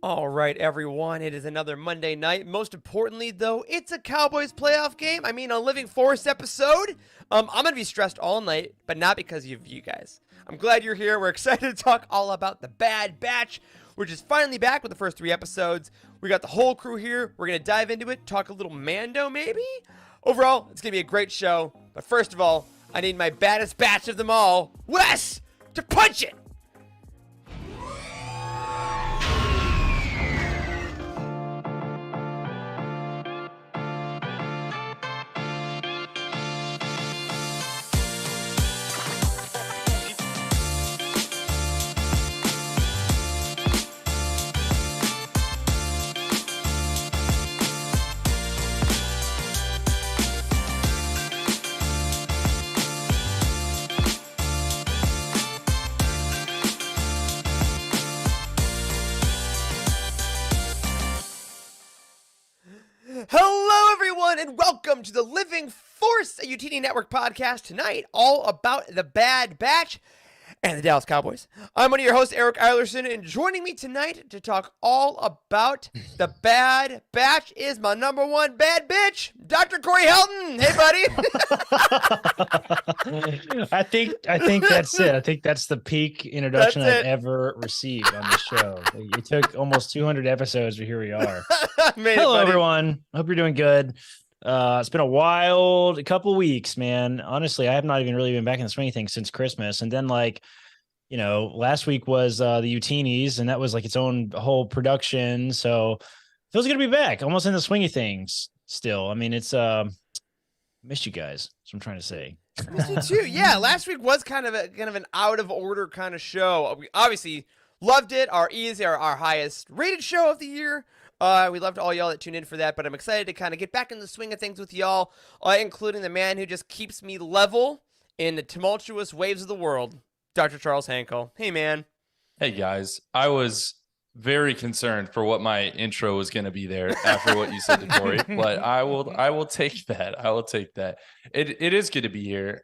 All right, everyone. It is another Monday night. Most importantly, though, it's a Cowboys playoff game. I mean, a Living Forest episode. I'm going to be stressed all night, but not because of you guys. I'm glad you're here. We're excited to talk all about the Bad Batch. We're just finally back with the first 3 episodes. We got the whole crew here. We're going to dive into it, talk a little Mando, maybe? Overall, it's going to be a great show. But first of all, I need my baddest batch of them all, Wes, to punch it. Hello, everyone, and welcome to the Living Force, a UTD Network podcast tonight, all about the Bad Batch and the Dallas Cowboys. I'm one of your hosts, Eric Eilerson, and joining me tonight to talk all about the Bad Batch is my number one bad bitch, Dr. Corey Helton. Hey, buddy. I think that's it. I think that's the peak introduction I've ever received on the show. It took almost 200 episodes, but here we are. Hello, everyone. Hope you're doing good. It's been a wild couple weeks, man. Honestly, I have not even really been back in the swing of things since Christmas. And then, last week was the Utinis, and that was like its own whole production. So feels good to be back, almost in the swing of things still. I mean, it's missed you guys. That's what I'm trying to say. Missed you too. Yeah, last week was kind of an out of order kind of show. We obviously loved it. Our highest rated show of the year. We loved all y'all that tuned in for that, but I'm excited to kind of get back in the swing of things with y'all, including the man who just keeps me level in the tumultuous waves of the world, Dr. Charles Hankel. Hey, man. Hey, guys. I was very concerned for what my intro was going to be there after what you said to Tori, but I will take that. I will take that. It is good to be here.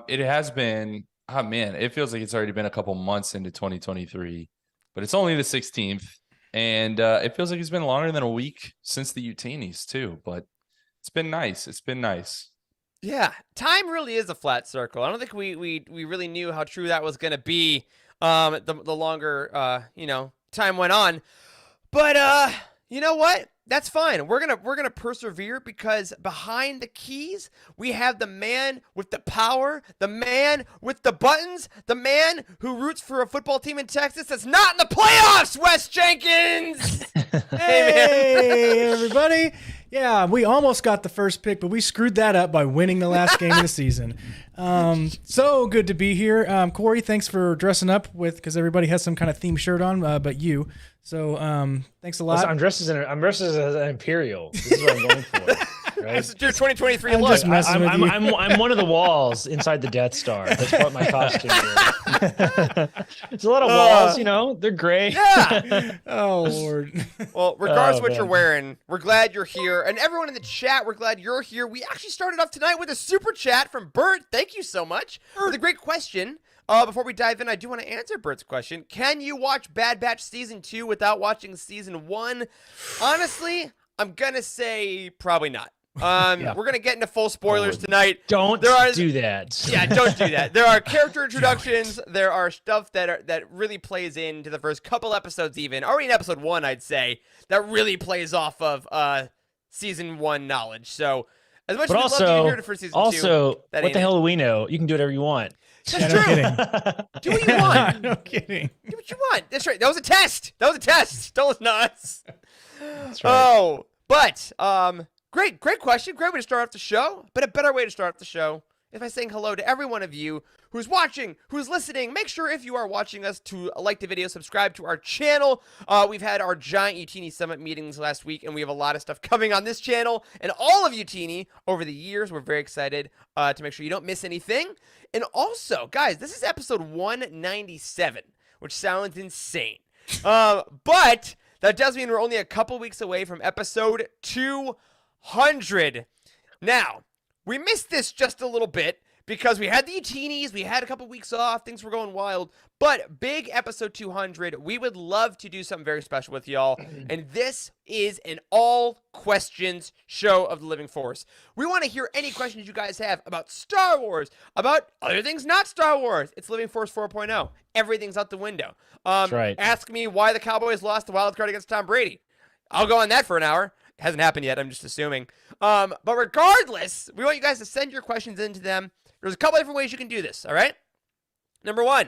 It has been, it feels like it's already been a couple months into 2023, but it's only the 16th. And it feels like it's been longer than a week since the Utinis, too. But it's been nice. It's been nice. Yeah, time really is a flat circle. I don't think we really knew how true that was going to be the longer, time went on. But you know what? That's fine. We're gonna persevere because behind the keys we have the man with the power, the man with the buttons, the man who roots for a football team in Texas that's not in the playoffs. Wes Jenkins. Hey, everybody. Yeah, we almost got the first pick, but we screwed that up by winning the last game of the season. So good to be here. Corey, thanks for dressing up because everybody has some kind of theme shirt on, but you. So thanks a lot. Listen, I'm dressed as an Imperial. This is what I'm going for. Right? This is your 2023 I'm look. just messing with you. I'm one of the walls inside the Death Star. That's what my costume is. It's a lot of walls, they're gray. Yeah. Oh, Lord. Well, regardless of what you're wearing, we're glad you're here. And everyone in the chat, we're glad you're here. We actually started off tonight with a super chat from Bert. Thank you so much. With a great question. Before we dive in, I do want to answer Bert's question. Can you watch Bad Batch Season 2 without watching Season 1? Honestly, I'm going to say probably not. We're going to get into full spoilers tonight. Don't do that. Yeah, don't do that. There are character introductions. There are stuff that really plays into the first couple episodes even. Already in episode 1, I'd say, that really plays off of Season 1 knowledge. So, as much as we'd love to hear it for Season 2. Also, what the hell do we know? You can do whatever you want. That's true. Do what you want. No kidding. Do what you want. That's right. That was a test. Don't listen to us. That's right. Oh, but great question. Great way to start off the show. But a better way to start off the show is by saying hello to every one of you who's watching, who's listening. Make sure if you are watching us to like the video, subscribe to our channel. We've had our giant Utini Summit meetings last week, and we have a lot of stuff coming on this channel and all of Utini over the years. We're very excited to make sure you don't miss anything. And also, guys, this is episode 197, which sounds insane. But that does mean we're only a couple weeks away from episode 200. Now, we missed this just a little bit because we had the Utinis, we had a couple weeks off, things were going wild, but big episode 200, we would love to do something very special with y'all, and this is an all questions show of the Living Force. We want to hear any questions you guys have about Star Wars, about other things not Star Wars. It's Living Force 4.0. Everything's out the window. That's right. Ask me why the Cowboys lost the wild card against Tom Brady. I'll go on that for an hour. It hasn't happened yet, I'm just assuming. But regardless, we want you guys to send your questions into them. There's a couple different ways you can do this, all right? Number one,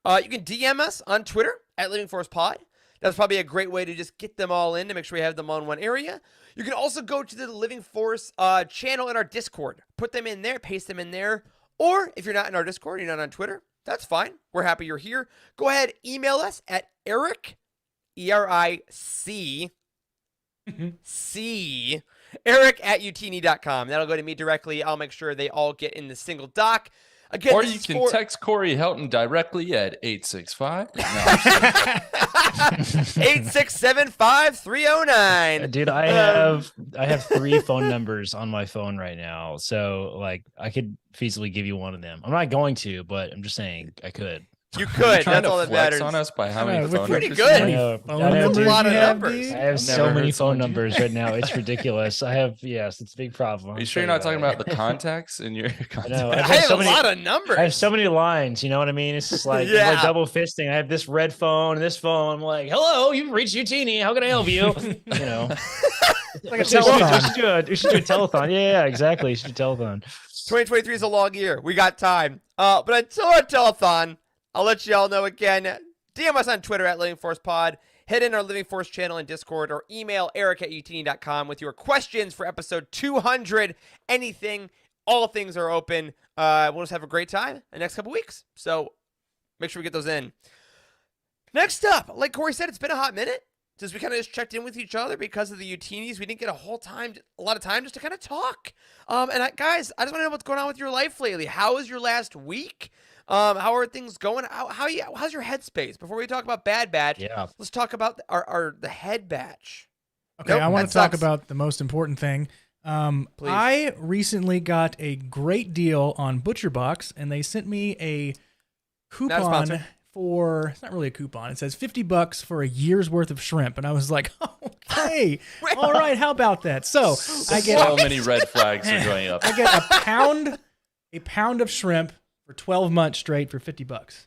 you can DM us on Twitter at Living Force Pod. That's probably a great way to just get them all in to make sure we have them on one area. You can also go to the Living Force channel in our Discord. Put them in there, paste them in there. Or if you're not in our Discord, you're not on Twitter, that's fine. We're happy you're here. Go ahead, email us at Eric, E-R-I-C, Eric at utini.com. That'll go to me directly. I'll make sure they all get in the single doc. Again, or you can text Corey Helton directly at 865. No, 8675309. Dude, I have 3 phone numbers on my phone right now. So like I could feasibly give you one of them. I'm not going to, but I'm just saying I could. You could. Trying That's to all that flex matters. on us by how many With phone pretty numbers? good. I know, That's a lot of numbers. I have I've so never many heard phone someone do numbers right now. It's ridiculous. Yes, it's a big problem. Are you sure you're not talking about the contacts in your contacts? know. I I've have so a many- lot of numbers. I have so many lines, you know what I mean? It's just like, I'm Yeah. like double fisting. I have this red phone and this phone. I'm like, hello, you've reached Utini. How can I help you? You know, Like a we should telethon. do a telethon. Yeah, exactly. You should do a telethon. 2023 is a long year. We got time. But until our telethon, I'll let you all know again. DM us on Twitter at Living Force Pod. Head in our Living Force channel in Discord or email Eric at utini.com with your questions for episode 200. Anything, all things are open. We'll just have a great time the next couple weeks. So make sure we get those in. Next up, like Corey said, it's been a hot minute since we kind of just checked in with each other because of the Utinis. We didn't get a lot of time just to kind of talk. Guys, I just want to know what's going on with your life lately. How was your last week? How are things going? How's your headspace? Before we talk about Bad Batch, Yeah. let's talk about the head batch. Okay, Nope, I want that to talk sucks. about the most important thing. Please. I recently got a great deal on ButcherBox, and they sent me a Not a coupon sponsor. for, it's not really a coupon. It says $50 for a year's worth of shrimp. And I was like, okay, all right, how about that? So I get So many red flags are going up. I get a pound of shrimp for 12 months straight for $50.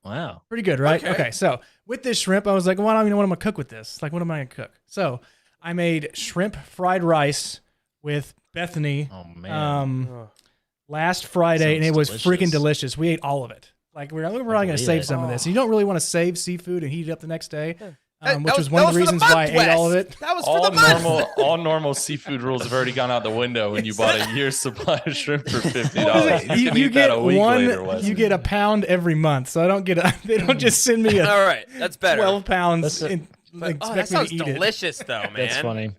Wow. Pretty good, right? Okay. Okay, so with this shrimp, I was like, well, I don't even know what I'm going to cook with this. Like, what am I going to cook? So I made shrimp fried rice with Bethany Oh man. last Friday, and it Sounds was delicious. freaking delicious. We ate all of it. Like, we're probably going to believe save it. some of this. You don't really want to save seafood and heat it up the next day, That which was one of the for reasons month, why I ate all of Wes. it. That was for the month. All normal seafood rules have already gone out the window when you bought a year's supply of shrimp for $50. You can eat that a week later, Wes. you get a pound every month, so I don't get they don't just send me All right, that's better. 12 pounds That's a- and But, expect that me sounds to eat it. delicious, though, man. That's funny.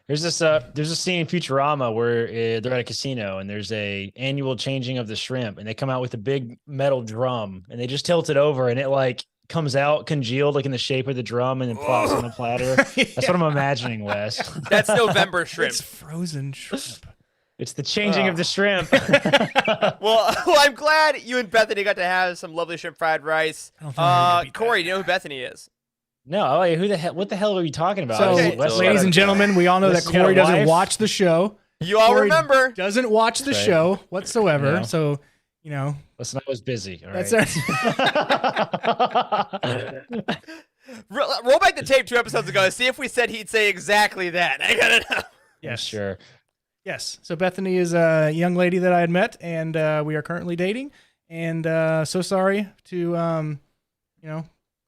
There's a scene in Futurama where they're at a casino and there's a annual changing of the shrimp and they come out with a big metal drum and they just tilt it over and it like comes out congealed like in the shape of the drum and then plops on the platter. That's what I'm imagining, Wes. That's November shrimp. It's frozen shrimp. It's the changing of the shrimp. Well, I'm glad you and Bethany got to have some lovely shrimp fried rice. I don't think I'm gonna beat that. Corey, do you know who Bethany is? No, what the hell are you talking about? So, Okay. Wes ladies got and a- gentlemen, we all know that Wes got a Corey doesn't wife? watch the show. You all Corey remember. Doesn't watch the That's right. show whatsoever. Yeah. So, you know, Listen, I was busy. All that's right. Roll back the tape 2 episodes ago and see if we said he'd say exactly that. I gotta know. yes. Sure. Yes. So Bethany is a young lady that I had met, and we are currently dating. And so sorry to,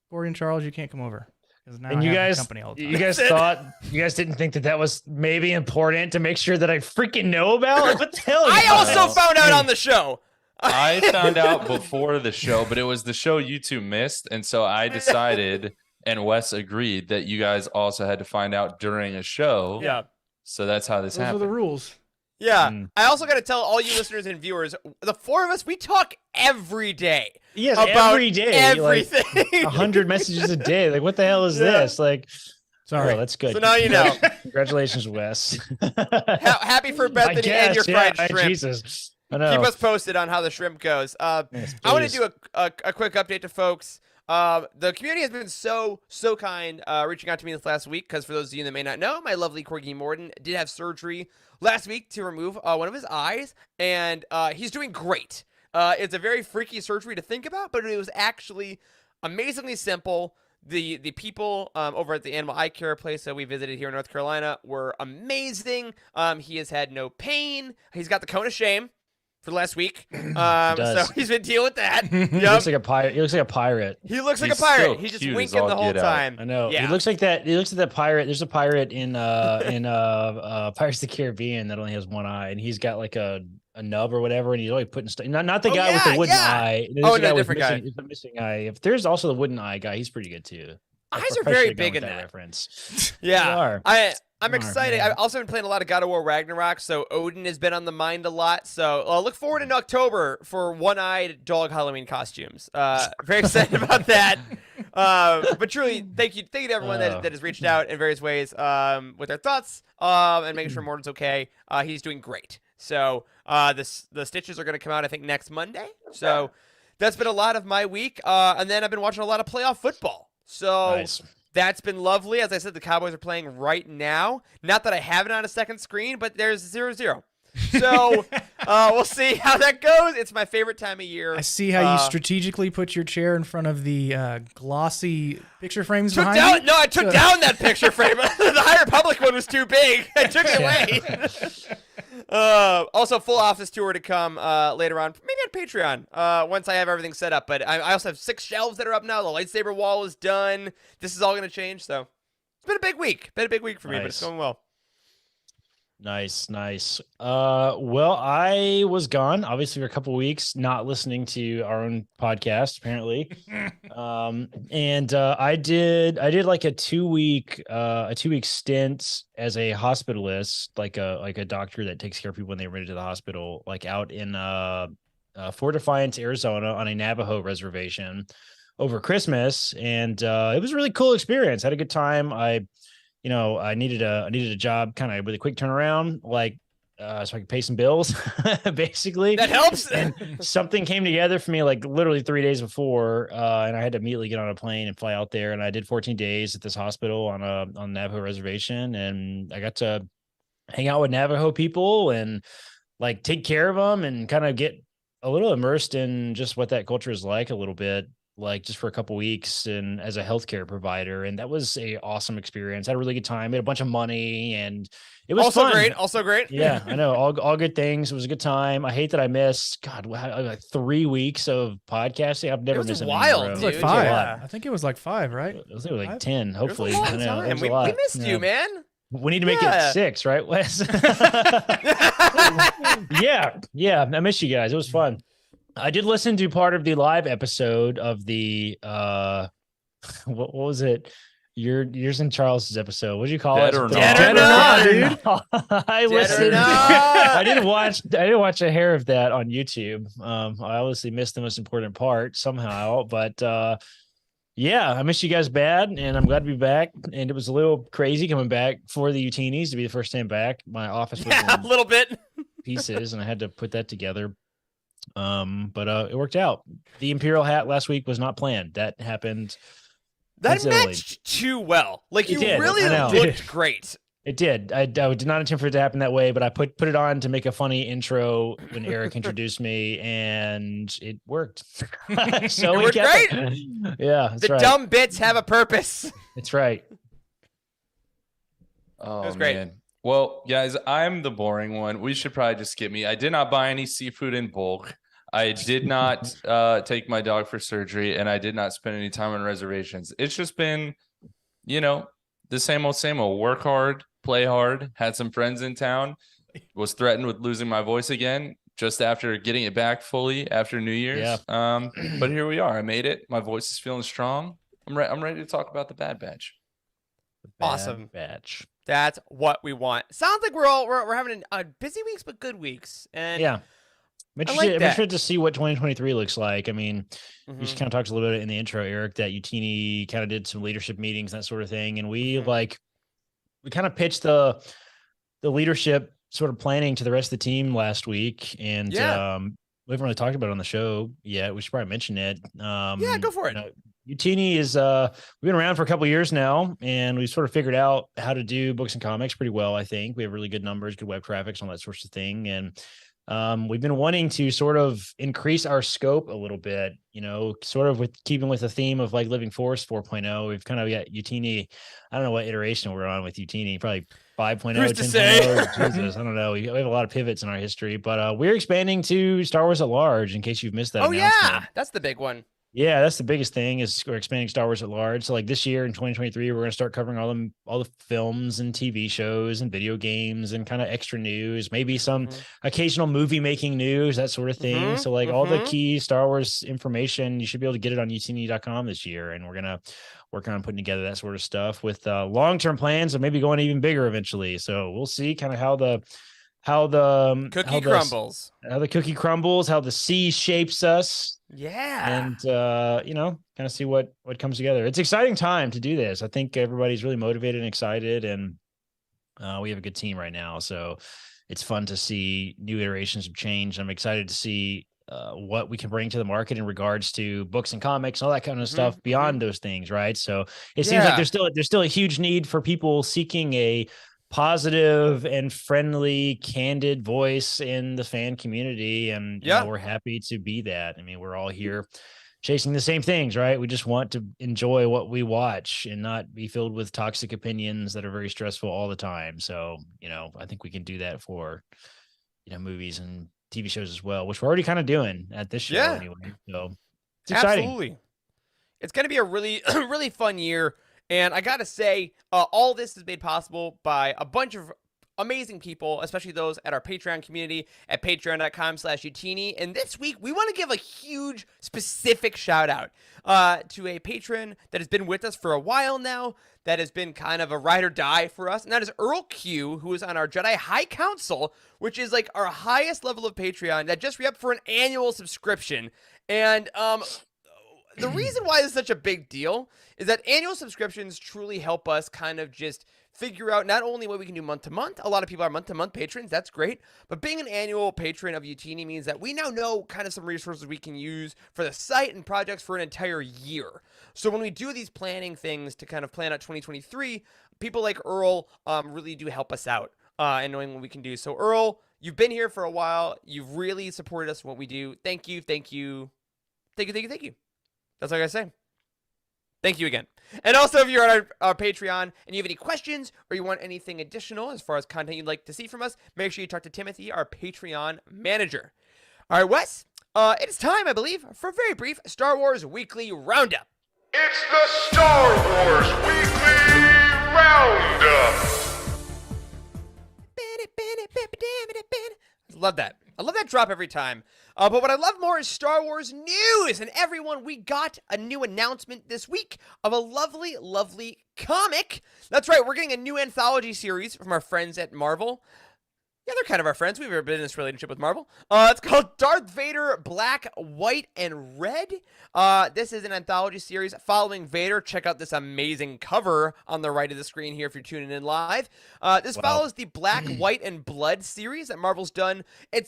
Corey and Charles, you can't come over. 'Cause now And I you have guys, company all the time. you guys didn't think that was maybe important to make sure that I freaking know about? Like, what the hell? I you also know? found out on the show. I found out before the show, but it was the show you two missed. And so I decided, and Wes agreed, that you guys also had to find out during a show. Yeah. So that's how this Those are happened. the rules. Yeah. Mm. I also got to tell all you listeners and viewers, the 4 of us, we talk every day Yes, about every day. everything. Like 100 messages a day. Like, what the hell is this? Like, Sorry. oh, that's good. So now you know. Congratulations, Wes. Happy for I Bethany and your guess, fried yeah, shrimp. Jesus. I know. Keep us posted on how the shrimp goes. Yes, I want to please. do a quick update to folks. The community has been so kind reaching out to me this last week because for those of you that may not know, my lovely Corgi Morton did have surgery last week to remove one of his eyes, and he's doing great. It's a very freaky surgery to think about, but it was actually amazingly simple. The people over at the Animal Eye Care place that we visited here in North Carolina were amazing. He has had no pain. He's got the cone of shame for the last week. So he's been dealing with that. He Yep. looks like a pirate. He looks like a pirate. He looks like He's a pirate. still He's just cute as winking all the whole get out. time. I know. Yeah. He looks like that. He looks like that pirate. There's a pirate in Pirates of the Caribbean that only has one eye, and he's got like a nub or whatever, and he's always putting stuff. Not the Oh, guy with yeah, the wooden yeah. eye. There's Oh, a no, guy with different guy. the missing eye. If there's also the wooden eye guy, he's pretty good too. I Eyes are probably very should've gone big with in that. reference. Yeah. They are. I'm They are, excited. man. I've also been playing a lot of God of War Ragnarok, so Odin has been on the mind a lot. So look forward in October for one-eyed dog Halloween costumes. Very excited about that. But truly, thank you to everyone that has reached out in various ways with their thoughts and making sure Morton's okay. He's doing great. So the stitches are going to come out, I think, next Monday. So that's been a lot of my week. And then I've been watching a lot of playoff football. So Nice. that's been lovely. As I said, the Cowboys are playing right now. Not that I have it on a second screen, but there's 0-0. So we'll see how that goes. It's my favorite time of year. I see how you strategically put your chair in front of the glossy picture frames behind you. No, I took down that picture frame. The High Republic one was too big. I took it away. Also, full office tour to come later on, maybe on Patreon once I have everything set up. But I also have 6 shelves that are up now. The lightsaber wall is done. This is all going to change. So it's been a big week. Been a big week for me, but it's Nice. going well. Nice. Well, I was gone, obviously, for a couple weeks, not listening to our own podcast, apparently. And I did like a 2-week stint as a hospitalist, like a doctor that takes care of people when they run into the hospital, like out in Fort Defiance, Arizona, on a Navajo reservation over Christmas, and it was a really cool experience. I had a good time. I needed a job kind of with a quick turnaround, like so I could pay some bills, basically. That helps. And something came together for me like literally 3 days before, and I had to immediately get on a plane and fly out there. And I did 14 days at this hospital on Navajo reservation, and I got to hang out with Navajo people and like take care of them and kind of get a little immersed in just what that culture is like a little bit, like just for a couple weeks and as a healthcare provider. And that was a awesome experience. I had a really good time, made a bunch of money, and it was Also fun. great. Also great. Yeah, I know. All good things. It was a good time. I hate that I missed, like 3 weeks of podcasting. I've never was missed wild, anything in a row. It was like Dude, 5. yeah. I think it was like 5, right? It was like 5? 10, hopefully. It was a I long know, it time. was a We lot. missed you, man. We need to make Yeah. it 6, right, Wes? Yeah. I miss you guys. It was fun. I did listen to part of the live episode of the what was it? Yours and Charles's episode. What did you call Dead it? or Dead Not. or not, dude. I Dead or listened. not. I didn't watch a hair of that on YouTube. I obviously missed the most important part somehow, but yeah, I miss you guys bad, and I'm glad to be back. And it was a little crazy coming back for the Utinis to be the first time back. My office was Yeah, a in little bit. pieces, and I had to put that together. But it worked out. The Imperial hat last week was not planned. That happened. That Coincidentally. matched too well. Like, It you did, really I know. looked great. It did. I did not intend for it to happen that way, but I put it on to make a funny intro when Eric introduced me, and it worked. So It we worked kept great. it. Yeah, that's The right. dumb bits have a purpose. That's right. Oh, It was great. man. Well, guys, I'm the boring one. We should probably just skip me. I did not buy any seafood in bulk. I did not take my dog for surgery, and I did not spend any time on reservations. It's just been, the same old, work hard, play hard, had some friends in town, was threatened with losing my voice again just after getting it back fully after New Year's. Yeah. But here we are. I made it. My voice is feeling strong. I'm ready to talk about the Bad Batch. Awesome. Bad batch. That's what we want. Sounds like we're having busy weeks, but good weeks. And Yeah. I'm I like that. interested to see what 2023 looks like. I mean, Mhm. you just kind of talked a little bit in the intro, Eric, that Utini kind of did some leadership meetings, that sort of thing. And we Mhm. we kind of pitched the leadership sort of planning to the rest of the team last week, and we haven't really talked about it on the show yet. We should probably mention it. Yeah, go for it. Utini is we've been around for a couple of years now, and we've sort of figured out how to do books and comics pretty well. I think we have really good numbers, good web traffic, all that sorts of thing, and we've been wanting to sort of increase our scope a little bit, sort of with keeping with the theme of like Living Force 4.0. We've kind of got Utini. I don't know what iteration we're on with Utini, probably 5.0, 10.0. Jesus, I don't know. We have a lot of pivots in our history, but we're expanding to Star Wars at large in case you've missed that. Yeah, that's the big one. Yeah, that's the biggest thing is we're expanding Star Wars at large. So like this year in 2023, we're going to start covering all the films and TV shows and video games and kind of extra news, maybe some occasional movie making news, that sort of thing. So like all the key Star Wars information, you should be able to get it on utini.com this year. And we're going to work on putting together that sort of stuff with long-term plans of maybe going even bigger eventually. So we'll see kind of how the cookie crumbles, how the sea shapes us. Yeah. And, kind of see what comes together. It's an exciting time to do this. I think everybody's really motivated and excited, and we have a good team right now. So it's fun to see new iterations of change. I'm excited to see what we can bring to the market in regards to books and comics and all that kind of stuff beyond those things. Right. So it seems like there's still a huge need for people seeking a positive and friendly, candid voice in the fan community. And we're happy to be that. I mean, we're all here chasing the same things, right? We just want to enjoy what we watch and not be filled with toxic opinions that are very stressful all the time. So, I think we can do that for, movies and TV shows as well, which we're already kind of doing at this show anyway. So it's exciting. Absolutely. It's going to be a really, really fun year. And I got to say, all this is made possible by a bunch of amazing people, especially those at our Patreon community at patreon.com/Utini. And this week, we want to give a huge, specific shout out to a patron that has been with us for a while now, that has been kind of a ride or die for us. And that is Earl Q, who is on our Jedi High Council, which is like our highest level of Patreon, that just re-upped for an annual subscription. And the reason why this is such a big deal is that annual subscriptions truly help us kind of just figure out not only what we can do month to month. A lot of people are month to month patrons. That's great. But being an annual patron of Utini means that we now know kind of some resources we can use for the site and projects for an entire year. So when we do these planning things to kind of plan out 2023, people like Earl really do help us out in knowing what we can do. So Earl, you've been here for a while. You've really supported us in what we do. Thank you. Thank you. Thank you. Thank you. Thank you. That's all I gotta say. Thank you again. And also, if you're on our Patreon and you have any questions or you want anything additional as far as content you'd like to see from us, make sure you talk to Timothy, our Patreon manager. All right, Wes, it is time, I believe, for a very brief Star Wars Weekly Roundup. It's the Star Wars Weekly Roundup. Love that. I love that drop every time. But what I love more is Star Wars news. And everyone, we got a new announcement this week of a lovely, lovely comic. That's right. We're getting a new anthology series from our friends at Marvel. Yeah, they're kind of our friends. We've a business relationship with Marvel. It's called Darth Vader Black, White, and Red. This is an anthology series following Vader. Check out this amazing cover on the right of the screen here if you're tuning in live. This follows the Black, White, and Blood series that Marvel's done.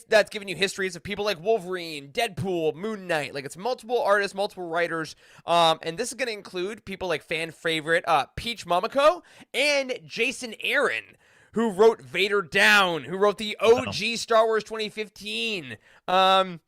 That's giving you histories of people like Wolverine, Deadpool, Moon Knight. Like, it's multiple artists, multiple writers. And this is going to include people like fan favorite Peach Momoko and Jason Aaron, who wrote Vader Down, who wrote the OG Star Wars 2015. And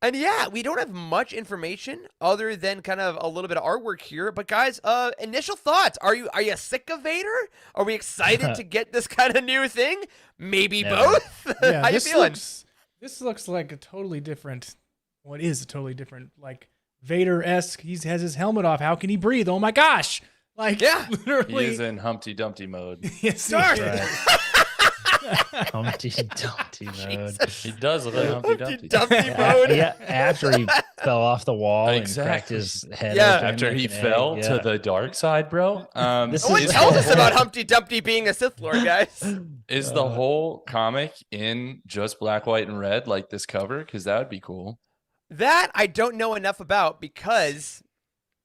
yeah, we don't have much information other than kind of a little bit of artwork here. But guys, initial thoughts. Are you sick of Vader? Are we excited to get this kind of new thing? Maybe both? Yeah, How you feeling? This looks like a totally different, like Vader-esque. He has his helmet off. How can he breathe? Oh my gosh. Like, yeah, literally. He is in Humpty Dumpty mode. Yes, Dark. Humpty Dumpty mode. He does look like Humpty Dumpty. mode. Yeah, after he fell off the wall and Exactly. cracked his head. Yeah. open After like he an fell egg. to the dark side, bro. This No one is- tells us about Humpty Dumpty being a Sith Lord, guys. Is the whole comic in just black, white, and red like this cover? Because that would be cool. That I don't know enough about because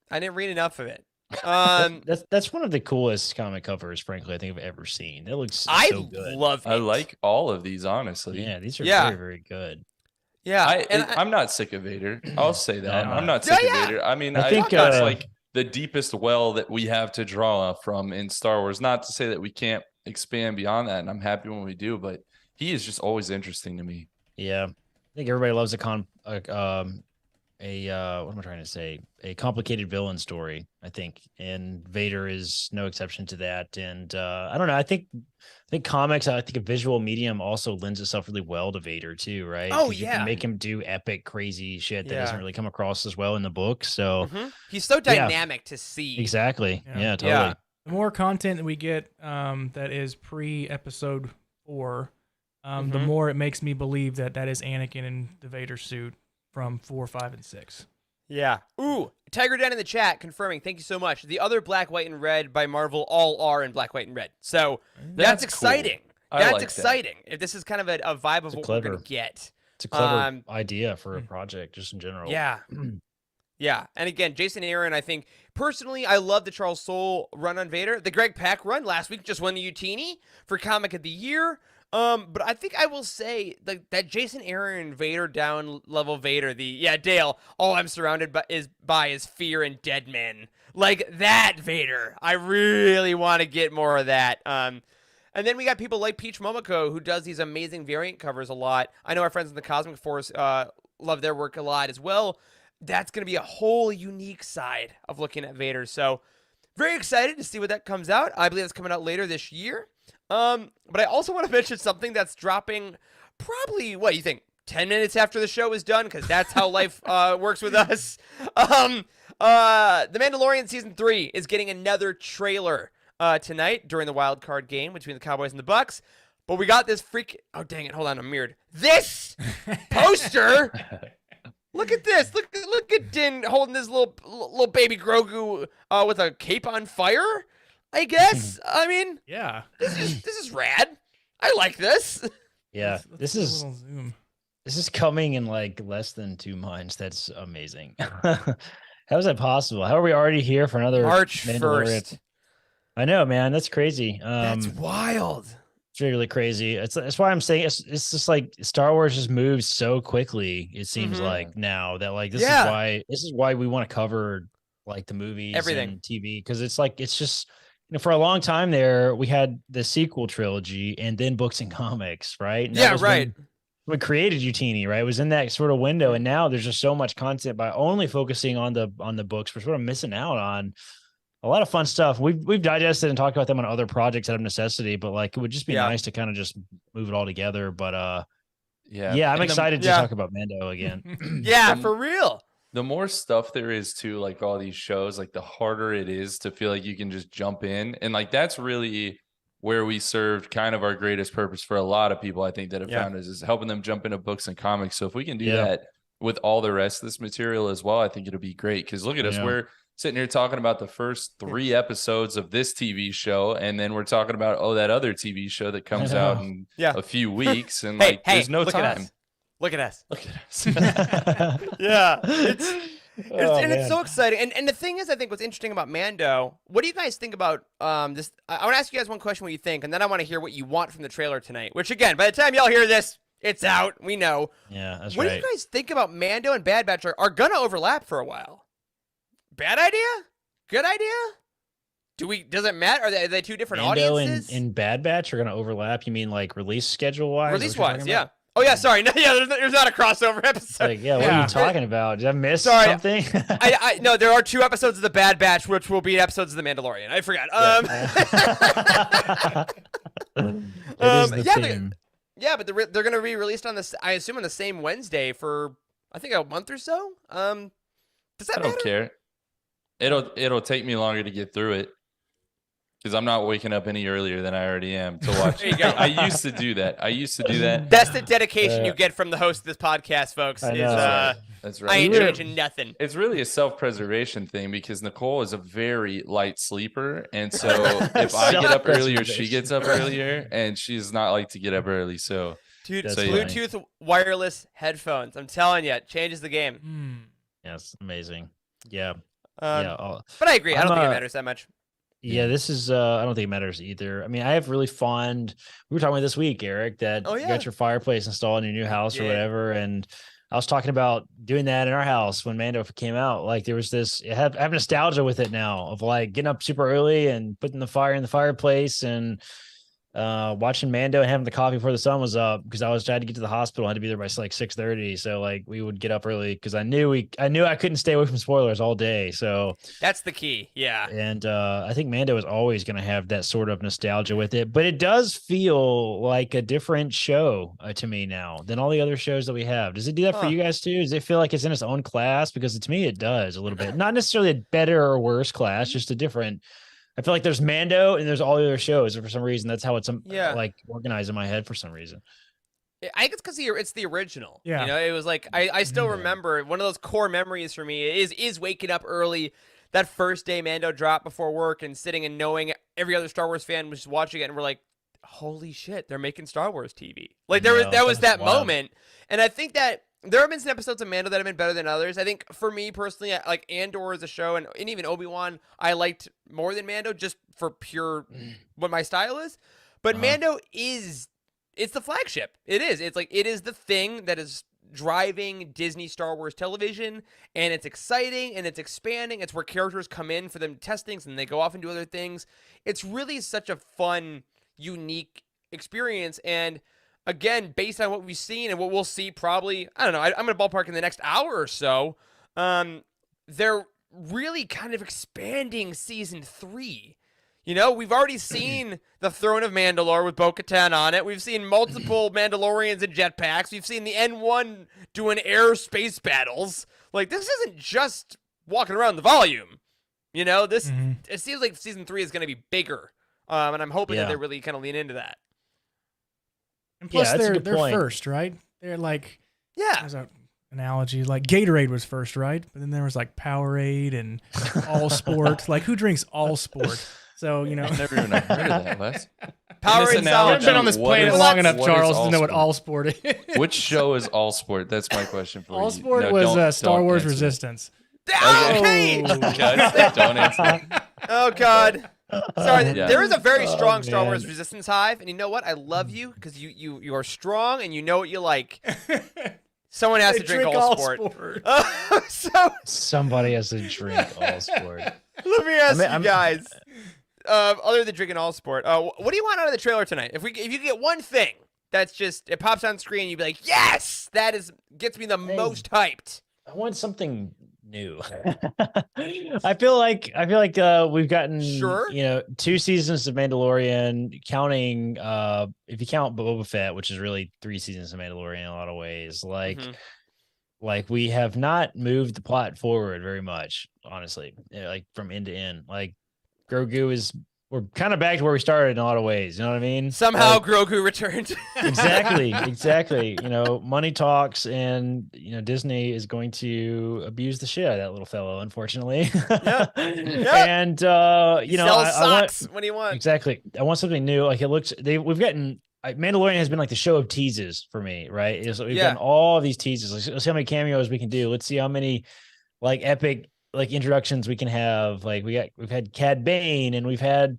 I didn't read enough of it. That's one of the coolest comic covers, frankly, I think I've ever seen. It looks I so good. love it. I like all of these, honestly. Yeah, these are Yeah. very, very good. Yeah, I'm not sick of Vader. I'll say that. No, I'm no. not sick Yeah, of Vader. I mean, I I think, think that's like the deepest well that we have to draw from in Star Wars. Not to say that we can't expand beyond that, and I'm happy when we do, but he is just always interesting to me. Yeah, I think everybody loves what am I trying to say? A complicated villain story, I think, and Vader is no exception to that. And I don't know. I think comics, I think a visual medium also lends itself really well to Vader too, right? Oh, 'Cause you yeah. can make him do epic, crazy shit that Yeah. doesn't really come across as well in the book. So he's so dynamic to see. exactly, Yeah. yeah, totally. Yeah. The more content that we get that is pre-episode 4, the more it makes me believe that is Anakin in the Vader suit from 4, 5, and 6. Yeah. Ooh, Tiger Den in the chat confirming. Thank you so much. The other Black, White, and Red by Marvel all are in Black, White, and Red. So that's That's exciting. cool. I That's like that. exciting. If this is kind of a vibe of It's what we're clever. gonna get. It's a clever idea for a project, just in general. Yeah. Yeah. And again, Jason Aaron, I think personally, I love the Charles Soule run on Vader. The Greg Pak run last week just won the Utini for Comic of the Year. But I think I will say that Jason Aaron Vader down level Vader, Dale, all I'm surrounded by is fear and dead men. Like that Vader. I really want to get more of that. And then we got people like Peach Momoko, who does these amazing variant covers a lot. I know our friends in the Cosmic Force love their work a lot as well. That's going to be a whole unique side of looking at Vader. So very excited to see what that comes out. I believe it's coming out later this year. But I also want to mention something that's dropping probably, what do you think, 10 minutes after the show is done? Because that's how life works with us. The Mandalorian Season 3 is getting another trailer tonight during the wild card game between the Cowboys and the Bucks. But we got this oh, dang it. Hold on, I'm mirrored. This poster... Look at this. Look at Din holding this little baby Grogu with a cape on fire, I guess. I mean, Yeah. this is rad. I like this. Yeah, Let's this do a is little zoom. coming in like less than 2 months. That's amazing. How is that possible? How are we already here for another March Mandalorian? 1st. I know, man. That's crazy. That's wild. It's really crazy. That's why I'm saying it's just like Star Wars just moves so quickly. It seems like now that like this is why we want to cover like the movies, Everything. and TV, because it's like it's just for a long time there we had the sequel trilogy and then books and comics, right? And that was right. What created Utini, right? It was in that sort of window, and now there's just so much content. By only focusing on the books, we're sort of missing out on a lot of fun stuff. We've digested and talked about them on other projects out of necessity, but like it would just be nice to kind of just move it all together. But I'm excited to talk about Mando again. Yeah, for real. The more stuff there is to like all these shows, like the harder it is to feel like you can just jump in. And like that's really where we served kind of our greatest purpose for a lot of people, I think, that have found us, is helping them jump into books and comics. So if we can do that with all the rest of this material as well, I think it'll be great. Because look at us, we're sitting here talking about the first 3 episodes of this TV show, and then we're talking about that other TV show that comes out in a few weeks, and there's no time. Look at us. Look at us. Yeah, it's so exciting. And the thing is, I think what's interesting about Mando. What do you guys think about this? I want to ask you guys one question. What you think, and then I want to hear what you want from the trailer tonight. Which again, by the time y'all hear this, it's out. We know. Yeah, that's what right. do you guys think about Mando and Bad Batch are gonna overlap for a while? Bad idea? Good idea? Does it matter? Are they 2 different Mando audiences? and Bad Batch are going to overlap. You mean like release schedule wise? Release-wise, yeah. Oh yeah, sorry. No, yeah, there's not a crossover episode. Like, what are you talking about? Did I miss something? No, there are 2 episodes of the Bad Batch, which will be episodes of the Mandalorian. I forgot. But they're gonna be released on this. I assume on the same Wednesday for I think a month or so. Does that I matter? don't care. It'll take me longer to get through it because I'm not waking up any earlier than I already am to watch. There you go. I used to do that. That's the dedication you get from the host of this podcast, folks. That's right. I ain't changing nothing. It's really a self-preservation thing because Nicole is a very light sleeper, and so if I get up earlier, she gets up earlier, and she's not like to get up early. So, dude, Bluetooth wireless headphones. I'm telling you, it changes the game. Yes, amazing. Yeah. But I agree. I don't think it matters that much. Yeah, this is I don't think it matters either. I mean, I have really fond we were talking about this week, Eric, that you got your fireplace installed in your new house or whatever. And I was talking about doing that in our house when Mando came out. Like there was this I have nostalgia with it now of like getting up super early and putting the fire in the fireplace and watching Mando and having the coffee before the sun was up because I tried to get to the hospital. I had to be there by like 6:30. So like we would get up early because I knew I couldn't stay away from spoilers all day. So that's the key. Yeah. And I think Mando is always going to have that sort of nostalgia with it, but it does feel like a different show to me now than all the other shows that we have. Does it do that for you guys too? Does it feel like it's in its own class? Because to me, it does a little bit, not necessarily a better or worse class, just a different. I feel like there's Mando and there's all the other shows. And for some reason, that's how it's like organized in my head for some reason. I think it's because it's the original. Yeah. You know, it was like, I still remember one of those core memories for me is waking up early that first day Mando dropped before work and sitting and knowing every other Star Wars fan was watching it. And we're like, holy shit, they're making Star Wars TV. Like that was that moment. And I think that there have been some episodes of Mando that have been better than others. I think for me personally, like Andor as a show and even Obi-Wan, I liked more than Mando just for pure what my style is. But Mando it's the flagship. It is. It's like, it is the thing that is driving Disney Star Wars television, and it's exciting and it's expanding. It's where characters come in for them to test things and they go off and do other things. It's really such a fun, unique experience. And again, based on what we've seen and what we'll see probably, I don't know, I'm going to ballpark in the next hour or so, they're really kind of expanding season 3. You know, we've already seen the Throne of Mandalore with Bo-Katan on it. We've seen multiple Mandalorians in jetpacks. We've seen the N1 doing air space battles. Like, this isn't just walking around the volume. You know, it seems like season 3 is going to be bigger. And I'm hoping that they really kind of lean into that. And plus, they're first, right? They're like, there's an analogy, like Gatorade was first, right? But then there was like Powerade and All Sport. Like, who drinks All Sport? So, you know. I've never even heard of that, Les. Powerade. I've been on this planet long enough, Charles, to know what All Sport is. Which show is All Sport? That's my question for you. All Sport was Star Wars Resistance. Okay. Don't answer that. Oh, God. Sorry, there is a very strong Star Wars Resistance hive, and you know what? I love you because you are strong and you know what you like. Someone has to drink All Sport. Somebody has to drink All Sport. Let me ask you guys, other than drinking All Sport, what do you want out of the trailer tonight? If you get one thing that's just it pops on screen, you'd be like, yes, gets me the most hyped. I want something new. I feel like we've gotten 2 seasons of Mandalorian, counting if you count Boba Fett, which is really 3 seasons of Mandalorian in a lot of ways. Like we have not moved the plot forward very much, honestly. Like from end to end. Like Grogu we're kind of back to where we started in a lot of ways. You know what I mean? Somehow Grogu returned. Exactly. You know, money talks, and you know Disney is going to abuse the shit out of that little fellow, unfortunately. Yeah. And you know, I want what do you want? Exactly. I want something new. Like we've gotten Mandalorian has been like the show of teases for me, right? We've gotten all of these teases. Let's see how many cameos we can do. Let's see how many like epic like introductions we can have. Like we've had Cad Bane and we've had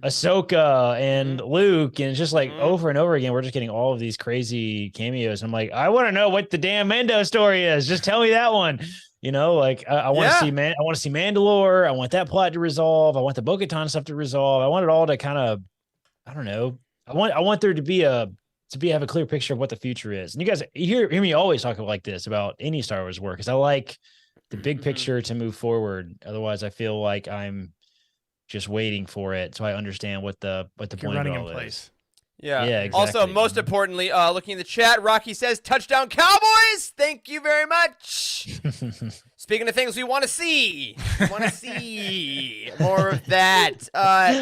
Ahsoka and Luke, and it's just like over and over again we're just getting all of these crazy cameos. And I'm like, I want to know what the damn Mando story is. Just tell me that one. You know, like I want to see I want to see Mandalore. I want that plot to resolve. I want the Bo-Katan stuff to resolve. I want it all to kind of, I don't know. I want there to be have a clear picture of what the future is. And you guys hear me always talk like this about any Star Wars work, because I like the big picture to move forward. Otherwise, I feel like I'm just waiting for it, so I understand what the point of it all is. Yeah. Exactly. Also, most importantly, looking in the chat, Rocky says, "Touchdown Cowboys!" Thank you very much. Speaking of things we want to see, more of that.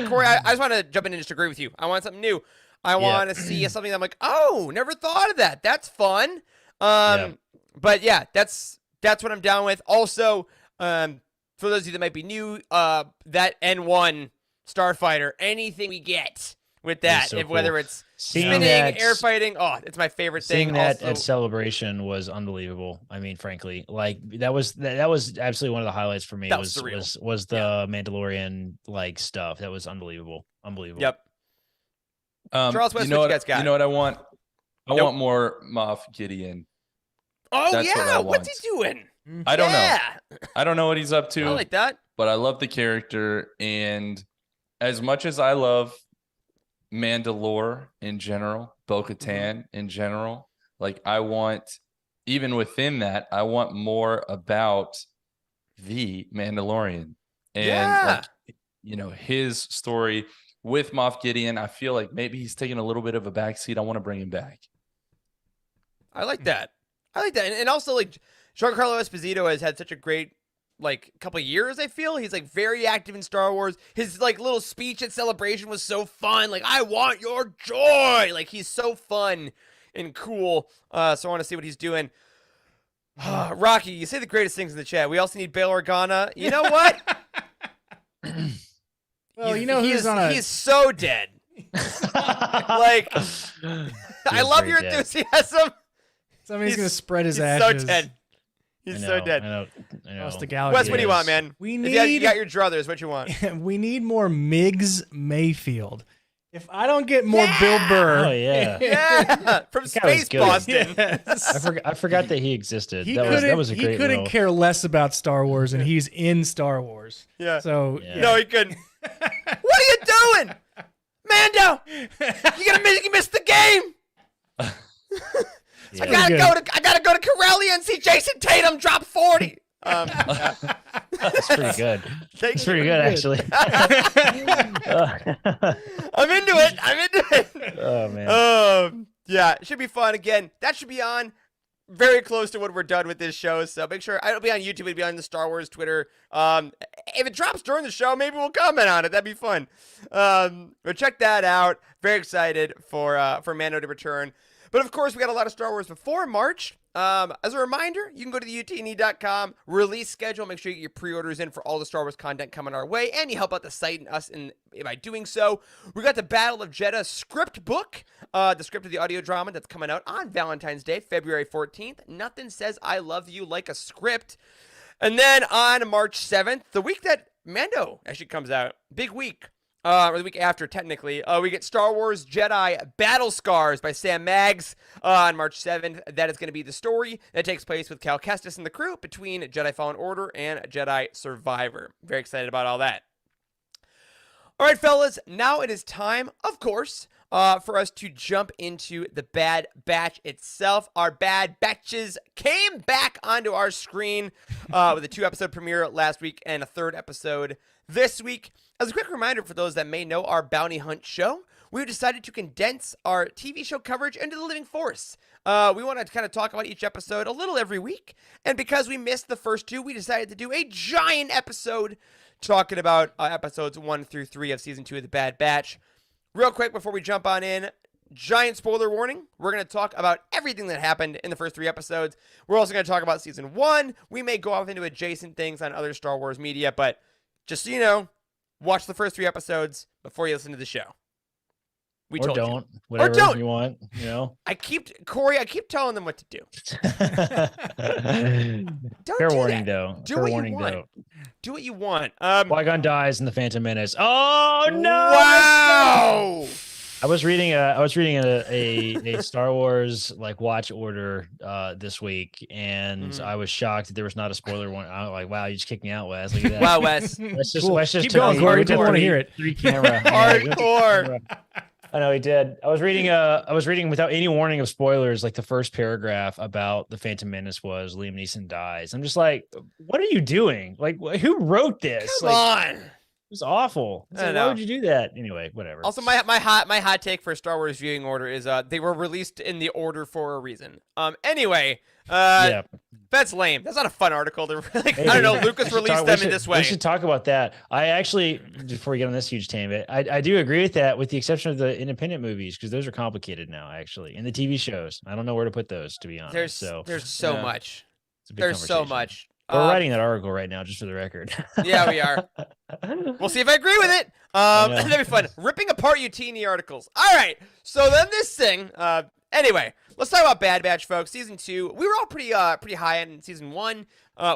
Corey, I just want to jump in and just agree with you. I want something new. I want to see something that I'm like, oh, never thought of that. That's fun. But yeah, that's what I'm down with. Also, for those of you that might be new, that N1 Starfighter, anything we get with that. so Whether cool. it's Seeing spinning, that- air fighting, it's my favorite Seeing thing. that Also, at Celebration was unbelievable. I mean, frankly, like that was absolutely one of the highlights for me. That was surreal. Was the Mandalorian like stuff that was unbelievable. Yep. Charles West, what you guys got? You know what I want? I want more Moff Gideon. Oh That's what I what's he want. doing? I don't know. Yeah. I don't know what he's up to. I like that. But I love the character, and as much as I love Mandalore in general, Bo-Katan in general, like I want, even within that, I want more about the Mandalorian and like, his story with Moff Gideon. I feel like maybe he's taking a little bit of a backseat. I want to bring him back. I like that. And also, like, Giancarlo Esposito has had such a great, like, couple of years, I feel. He's, like, very active in Star Wars. His, like, little speech at Celebration was so fun. Like, I want your joy. Like, he's so fun and cool. So I want to see what he's doing. Rocky, you say the greatest things in the chat. We also need Bail Organa. You know what? Well, he's so dead. Like, I love your enthusiasm. Somebody's going to spread his he's ashes. so dead. He's so dead. I know. Across the galaxy. Wes, what do you want, man? We You got your druthers. What you want? we need more Miggs Mayfield. If I don't get more Bill Burr. Oh yeah. Yeah, from That guy was Space good. Boston. Yes. I forgot that he existed. He That was a great He couldn't role. care less about Star Wars, and he's in Star Wars. Yeah. So Yeah. No, he couldn't. What are you doing, Mando? You missed the game. Yeah. I gotta go to Corellia and see Jason Tatum drop 40. That's pretty good. Thank That's you. pretty good, actually. I'm into it. Oh man. Yeah, it should be fun. Again, that should be on very close to when we're done with this show. So make sure it'll be on YouTube. It'll be on the Star Wars Twitter. If it drops during the show, maybe we'll comment on it. That'd be fun. But check that out. Very excited for Mando to return. But of course, we got a lot of Star Wars before March. As a reminder, you can go to the utne.com release schedule. Make sure you get your pre-orders in for all the Star Wars content coming our way, and you help out the site and us by doing so. We got the Battle of Jeddah script book, the script of the audio drama that's coming out on Valentine's Day, February 14th. Nothing says I love you like a script. And then on March 7th, the week that Mando actually comes out, big week. Or the week after, technically, we get Star Wars Jedi Battle Scars by Sam Maggs on March 7th. That is going to be the story that takes place with Cal Kestis and the crew between Jedi Fallen Order and Jedi Survivor. Very excited about all that. All right, fellas, now it is time, of course, for us to jump into the Bad Batch itself. Our Bad Batches came back onto our screen with a 2-episode premiere last week and a 3rd episode this week. As a quick reminder for those that may know our Bounty Hunt show, we've decided to condense our TV show coverage into the living force. We want to kind of talk about each episode a little every week. And because we missed the first 2, we decided to do a giant episode talking about episodes 1 through 3 of season 2 of The Bad Batch. Real quick before we jump on in, giant spoiler warning. We're going to talk about everything that happened in the first 3 episodes. We're also going to talk about season 1. We may go off into adjacent things on other Star Wars media, but just so you know, watch the first 3 episodes before you listen to the show. We or told don't. you. Whatever Or don't. you want, I keep telling them what to do. Don't Fair do warning, that. though. Do Fair what you warning, want. though. Do what you want. Qui-Gon dies in the Phantom Menace. Oh no! Wow! I was reading a Star Wars like watch order this week, and I was shocked that there was not a spoiler one. I was like, "Wow, you just kicked me out, Wes." Look at that. Wow, Wes. Let's just Keep going, Corey. People want to hear it. 3 camera. Hardcore. I know he did. I was reading without any warning of spoilers. Like the first paragraph about the Phantom Menace was Liam Neeson dies. I'm just like, what are you doing? Like, who wrote this? Come Like, on. it was awful. It's I like, know. why would you do that? Anyway, whatever. Also, my hot take for Star Wars viewing order is they were released in the order for a reason. Anyway, yeah. that's lame. That's not a fun article to like. I don't know. Lucas released them in this way. We should talk about that. I actually, before we get on this huge tangent, I do agree with that, with the exception of the independent movies, because those are complicated now, actually, and the TV shows. I don't know where to put those, to be honest. There's so Yeah. much. It's a big There's so conversation. much. We're writing that article right now, just for the record. Yeah, we are. We'll see if I agree with it. That'd be fun. Ripping apart Utini articles. All right. So then this thing. Anyway, let's talk about Bad Batch, folks. Season 2. We were all pretty high in season 1.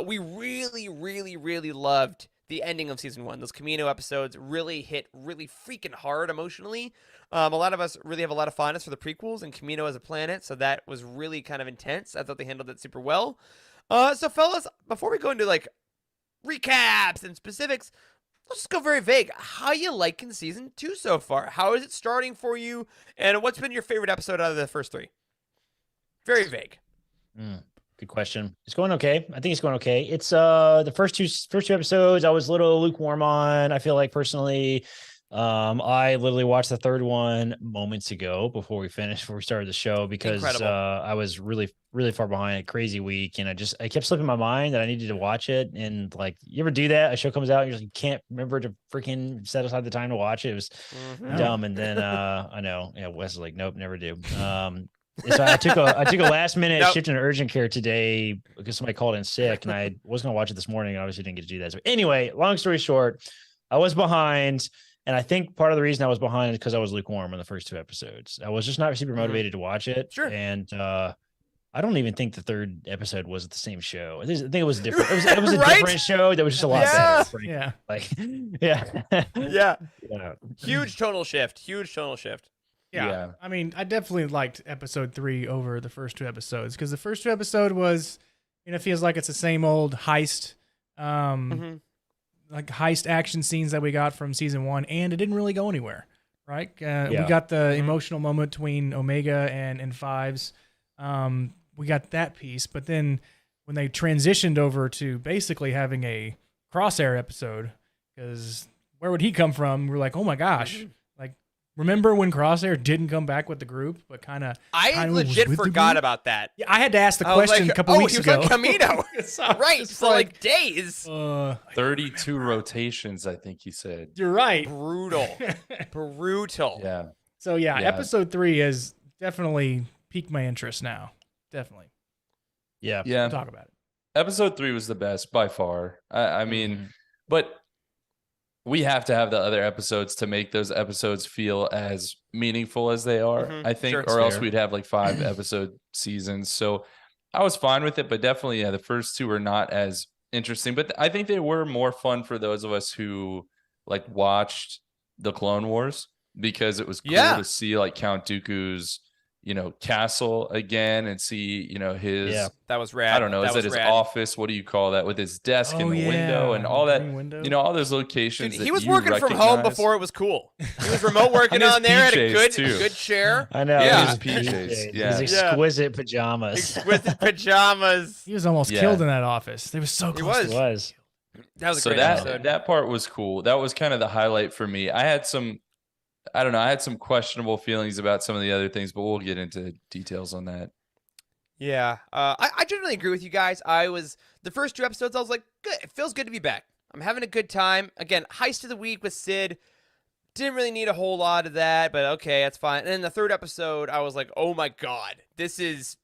We really, really, really loved the ending of season 1. Those Camino episodes really hit really freaking hard emotionally. A lot of us really have a lot of fondness for the prequels and Camino as a planet, so that was really kind of intense. I thought they handled it super well. So fellas, before we go into like recaps and specifics, let's just go very vague. How you liking season 2 so far? How is it starting for you? And what's been your favorite episode out of the first 3? Very vague. Good question. It's going okay. I think it's going okay. It's the first two episodes I was a little lukewarm on. I feel like personally, I literally watched the third one moments ago before we started the show because I was really far behind. A crazy week, and I kept slipping my mind that I needed to watch it. And like, you ever do that? A show comes out and you can't remember to freaking set aside the time to watch it. It was dumb. And then I know, yeah, Wes is like, nope, never do. So I took a last minute shift into urgent care today because somebody called in sick, and I was going to watch it this morning. And obviously didn't get to do that. So anyway, long story short, I was behind. And I think part of the reason I was behind is because I was lukewarm on the first 2 episodes. I was just not super motivated to watch it. Sure. And I don't even think the third episode was the same show. I think it was different. It was a Right? different show that was just a lot better. Frankly. Yeah. Like, yeah. Yeah. Yeah. Huge tonal shift. Yeah. I mean, I definitely liked episode 3 over the first 2 episodes because the first 2 episode was, feels like it's the same old heist, like heist action scenes that we got from season 1, and it didn't really go anywhere, right? We got the emotional moment between Omega and Fives. We got that piece, but then when they transitioned over to basically having a Crosshair episode, because where would he come from? We're like, oh my gosh. Remember when Crosshair didn't come back with the group, but I legit forgot about that. Yeah, I had to ask the question a couple weeks ago. Oh, he was on Camino. Right, for like days. 32 rotations, I think he said. You're right. Brutal. Yeah. So yeah, episode 3 has definitely piqued my interest now. Definitely. Yeah. We'll talk about it. Episode 3 was the best by far. I mean, but we have to have the other episodes to make those episodes feel as meaningful as they are, I think, or else we'd have like 5 episode seasons. So I was fine with it, but definitely, the first 2 were not as interesting, but I think they were more fun for those of us who like watched the Clone Wars, because it was cool to see like Count Dooku's, castle again, and see, his, that was rad. I don't know, is it his office? What do you call that? With his desk in the window and all that, all those locations. Dude, he was working from home before it was cool. He was remote working on there, had a good chair. I know. Yeah. His PJs. His exquisite pajamas. Exquisite pajamas. He was almost killed in that office. They were so close. He was. That was a great episode. That part was cool. That was kind of the highlight for me. I had some questionable feelings about some of the other things, but we'll get into details on that. Yeah. I generally agree with you guys. The first 2 episodes, I was like, good. It feels good to be back. I'm having a good time. Again, heist of the week with Sid. Didn't really need a whole lot of that, but okay, that's fine. And then the 3rd episode, I was like, oh my God, this is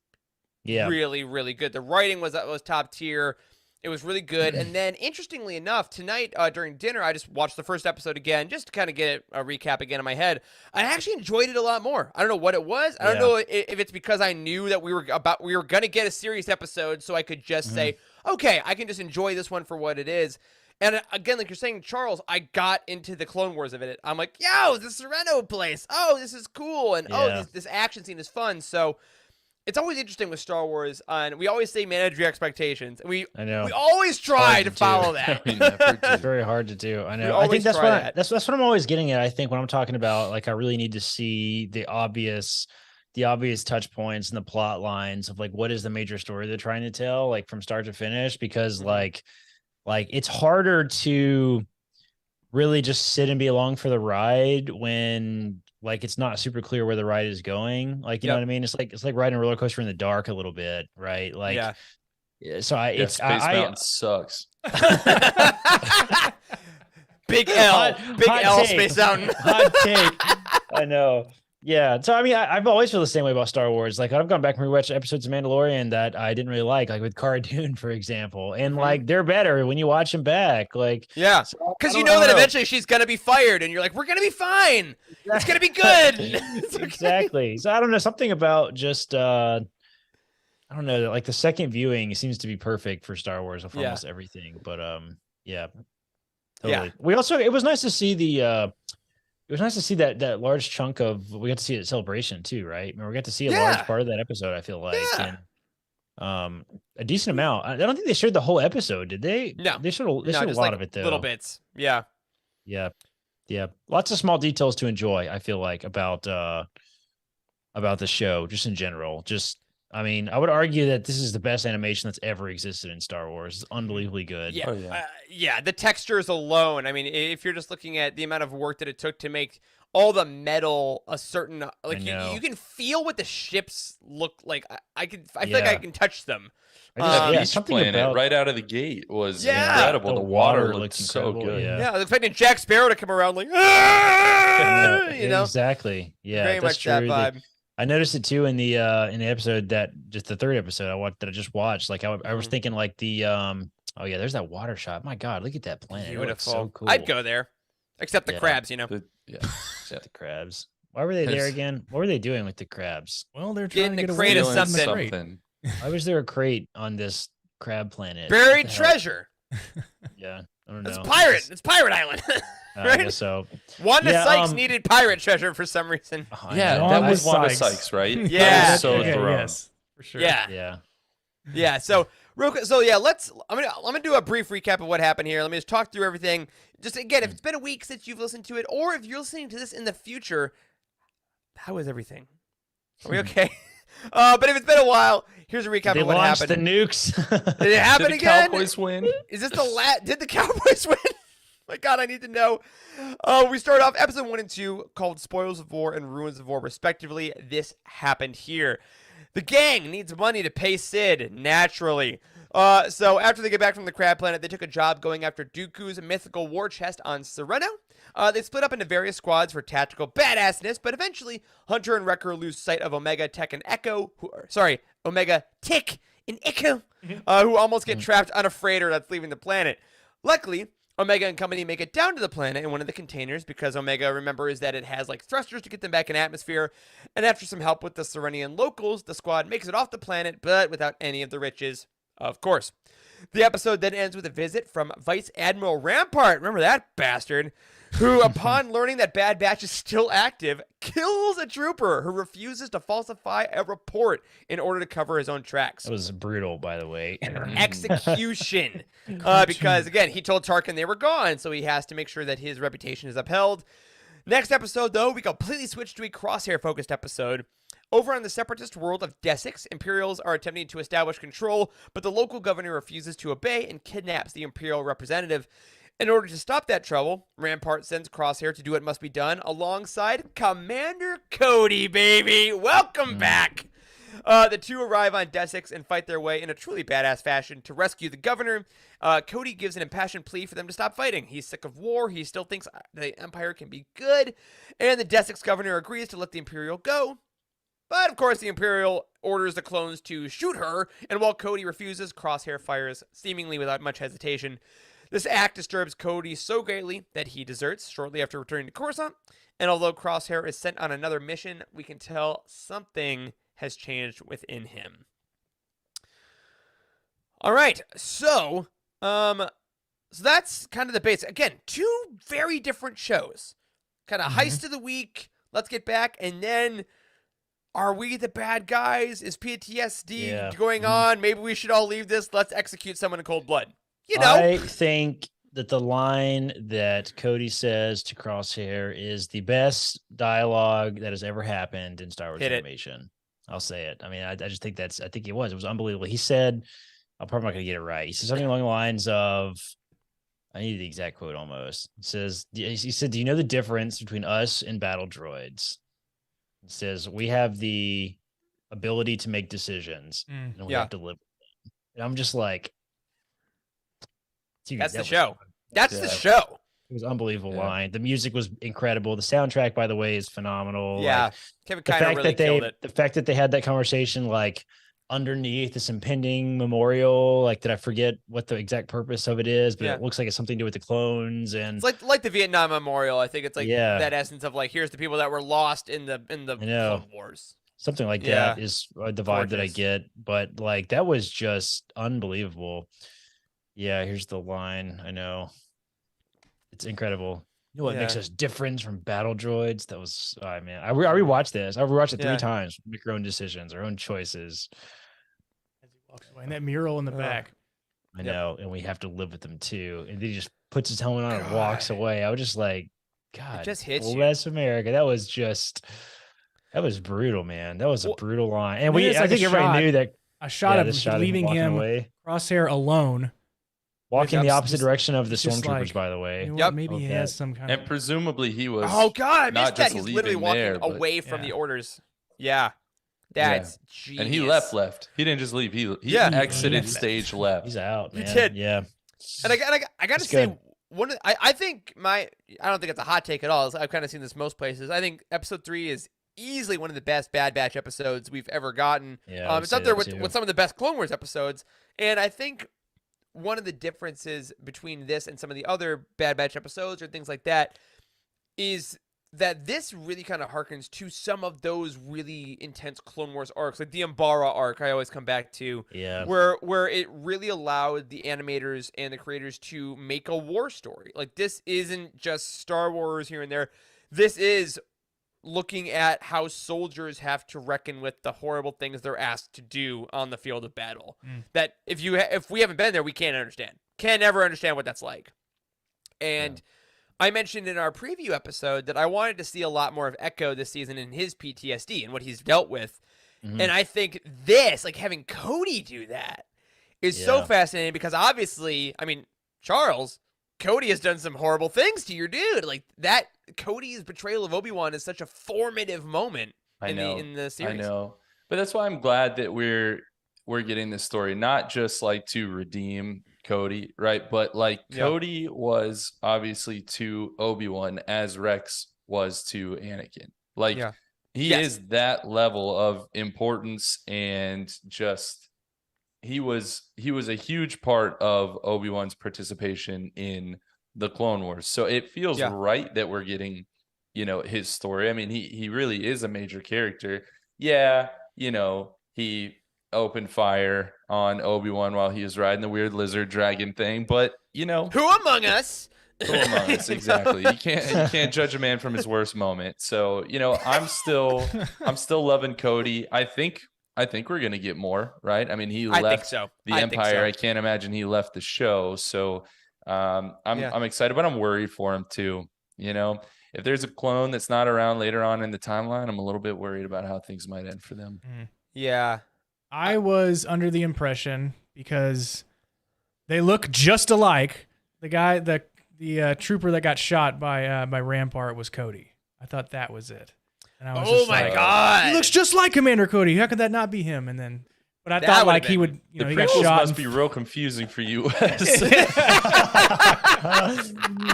really, really good. The writing was top tier. It was really good. And then, interestingly enough, tonight during dinner, I just watched the first episode again, just to kind of get a recap again in my head. I actually enjoyed it a lot more. I don't know what it was. I don't know if it's because I knew that we were going to get a serious episode, so I could just say, okay, I can just enjoy this one for what it is. And again, like you're saying, Charles, I got into the Clone Wars of it. I'm like, yo, the Sereno place. Oh, this is cool. And this action scene is fun. So it's always interesting with Star Wars, and we always say manage your expectations. We always try to follow that. It's very hard to do. I know. I think that's what I'm always getting at. I think when I'm talking about, like, I really need to see the obvious touch points and the plot lines of like what is the major story they're trying to tell, like from start to finish, because like it's harder to really just sit and be along for the ride when like it's not super clear where the ride is going. Like, you know what I mean? It's like riding a roller coaster in the dark a little bit, right? Like, so Space Mountain sucks. Big L, Space Mountain. Hot take. I know. Yeah. So I mean, I've always feel the same way about Star Wars. Like I've gone back and rewatched episodes of Mandalorian that I didn't really like with Cara Dune, for example. And like they're better when you watch them back. Like Yeah. so Because I you don't know that know. eventually she's gonna be fired, and you're like, we're gonna be fine. It's gonna be good. It's okay. Exactly. So I don't know, something about just I don't know, like the second viewing seems to be perfect for Star Wars for Yeah. almost everything. But yeah. Yeah. Totally. We also it was nice to see that large chunk of we got to see it at Celebration too, right? I mean, we got to see a large Yeah. part of that episode, I feel like. Yeah. And a decent amount. I don't think they showed the whole episode, did they? No. They showed a just lot like of it though. little bits. Yeah. Yeah. Yeah. Lots of small details to enjoy, I feel like, about the show, just in general. Just I mean, I would argue that this is the best animation that's ever existed in Star Wars. It's unbelievably good. Yeah. Oh, yeah. Yeah. The textures alone. I mean, if you're just looking at the amount of work that it took to make all the metal a certain like you can feel what the ships look like. I feel like I can touch them. That yeah, beach something planet about- right out of the gate was Yeah. incredible. The The water water looked looked so incredible, good. yeah. Yeah, I was expecting Jack Sparrow to come around like, "Ah!" you know, Exactly. Yeah, very that's much that true. vibe. I noticed it too in the episode that just the third episode that I just watched. Like I was thinking like the oh yeah, there's that water shot. My God, look at that planet. It looks Beautiful. so cool. I'd go there, except the Yeah. crabs. You know, Yeah. Except the crabs. Why were they there There's- again? What were they doing with the crabs? Well, they're Getting trying to the get crate away of from Feeling the something. crate. Why was there a crate on this crab planet? buried What the hell? treasure. Yeah, I don't It's know. pirate. It's Pirate Island. I right? guess so. Wanda Yeah, Sykes needed pirate treasure for some reason. Oh, I Yeah, know. that Wanda was Wanda Sykes. Sykes, right? Yeah. That was so Okay, thrown. yes, for sure. Yeah, Yeah. yeah. So real quick, so yeah, I'm gonna do a brief recap of what happened here. Let me just talk through everything. Just again, if it's been a week since you've listened to it, or if you're listening to this in the future, how is everything? Are we okay? But if it's been a while, here's a recap They of what launched happened. the nukes. Did it happen Did the again? Cowboys win? Is this the Did the Cowboys win? My God, I need to know. We start off episode 1 and 2 called Spoils of War and Ruins of War, respectively. This happened here. The gang needs money to pay Sid, naturally. So after they get back from the crab planet, they took a job going after Dooku's mythical war chest on Sereno. They split up into various squads for tactical badassness, but eventually Hunter and Wrecker lose sight of Omega, Tech, and Echo. Omega, Tick, and Echo, who almost get trapped on a freighter that's leaving the planet. Luckily, Omega and company make it down to the planet in one of the containers because Omega remembers that it has like thrusters to get them back in atmosphere. And after some help with the Serenian locals, the squad makes it off the planet, but without any of the riches, of course. The episode then ends with a visit from Vice Admiral Rampart, remember that bastard, who, upon learning that Bad Batch is still active, kills a trooper who refuses to falsify a report in order to cover his own tracks. That was brutal, by the way. Execution. Because, again, he told Tarkin they were gone, so he has to make sure that his reputation is upheld. Next episode, though, we completely switch to a crosshair-focused episode. Over on the separatist world of Desix, Imperials are attempting to establish control, but the local governor refuses to obey and kidnaps the Imperial representative. In order to stop that trouble, Rampart sends Crosshair to do what must be done alongside Commander Cody, baby. Welcome back. The two arrive on Desix and fight their way in a truly badass fashion to rescue the governor. Cody gives an impassioned plea for them to stop fighting. He's sick of war. He still thinks the Empire can be good. And the Desix governor agrees to let the Imperial go. But, of course, the Imperial orders the clones to shoot her, and while Cody refuses, Crosshair fires seemingly without much hesitation. This act disturbs Cody so greatly that he deserts shortly after returning to Coruscant, and although Crosshair is sent on another mission, we can tell something has changed within him. All right, so that's kind of the base. Again, two very different shows. Kind of heist of the week, let's get back, and then... Are we the bad guys? Is PTSD going on? Maybe we should all leave this. Let's execute someone in cold blood. You know? I think that the line that Cody says to Crosshair is the best dialogue that has ever happened in Star Wars animation. I'll say it. I mean, I just think I think it was unbelievable. He said, I'm probably not going to get it right. He said something along the lines of, I need the exact quote almost. He said, do you know the difference between us and battle droids? It says, we have the ability to make decisions and we have to live with them. And I'm just like, dude, that's the show. That's the show. was an unbelievable Yeah. line. The music was incredible. The soundtrack, by the way, is phenomenal. Yeah, Like, Kevin the Kiner fact really that they, killed it. the fact that they had that conversation like underneath this impending memorial, like, did I forget what the exact purpose of it is? But Yeah. it looks like it's something to do with the clones, and It's like the Vietnam Memorial. I think it's like Yeah. that essence of like, here's the people that were lost in the I know. Clone Wars. something like Yeah. that is the vibe that I Gorgeous. get. But like, that was just unbelievable. Yeah, here's the line. I know. It's incredible. You know what makes Yeah. us different from battle droids? That was, oh man, I rewatched this. I rewatched it Yeah. 3 times. Make your own decisions, our own choices. As he walks away. And that mural in the Ugh. back. I Yep. know, and we have to live with them too. And then he just puts his helmet on and walks God. away. I was just like, God, just hits you. bless America. That was brutal, man. That was a Well, brutal line. And then we, it's I like a think everybody shot- knew that. A shot yeah, of this him shot of leaving walking him away, Crosshair alone. walking the Just- opposite direction of the it's just stormtroopers. like, By the way, You know Yep. what? Maybe he Okay. has some kind And of. presumably he was. Oh God, I not missed that. just He's literally leaving walking there, but- away from Yeah. the orders. Yeah, that's genius. And he left. He didn't just leave. He Yeah. exited He stage left. he's out, He man. did. Yeah, And I got to It's say, good. I think I don't think it's a hot take at all. I've kind of seen this most places. I think episode 3 is easily one of the best Bad Batch episodes we've ever gotten. Yeah, I would It's say up there that with too. some of the best Clone Wars episodes. And I think one of the differences between this and some of the other Bad Batch episodes or things like that is that this really kind of harkens to some of those really intense Clone Wars arcs, like the Umbara arc I always come back to, yeah, where it really allowed the animators and the creators to make a war story. Like, this isn't just Star Wars here and there. This is looking at how soldiers have to reckon with the horrible things they're asked to do on the field of battle. That if we haven't been there, we can't understand. Can never understand what that's like. And I mentioned in our preview episode that I wanted to see a lot more of Echo this season in his PTSD and what he's dealt with. Mhm. And I think this, like having Cody do that, is so Yeah. fascinating because obviously, I mean, Charles, Cody has done some horrible things to your dude. Like that, Cody's betrayal of Obi-Wan is such a formative moment I in know. the series. I know. But that's why I'm glad that we're getting this story, not just like to redeem Cody, right? But like Yeah. Cody was obviously to Obi-Wan as Rex was to Anakin. Like Yeah. he Yes. is that level of importance, and just he was a huge part of Obi-Wan's participation in the Clone Wars. So it feels Yeah. right that we're getting, his story. I mean, he really is a major character. Yeah, he opened fire on Obi-Wan while he was riding the weird lizard dragon thing, but Who among us? who among us? Exactly. You can't judge a man from his worst moment. So, I'm still loving Cody. I think we're gonna get more, right? I mean, he I think left so. the I think Empire. so. I can't imagine he left the show. So I'm excited, but I'm worried for him too. If there's a clone that's not around later on in the timeline, I'm a little bit worried about how things might end for them. Yeah. I was under the impression, because they look just alike. The guy, the trooper that got shot by Rampart was Cody. I thought that was it. And I was Oh just my like, God. he looks just like Commander Cody. How could that not be him? And then, but I That thought would've like he been- would, The he got prequels shot. must be real confusing for you.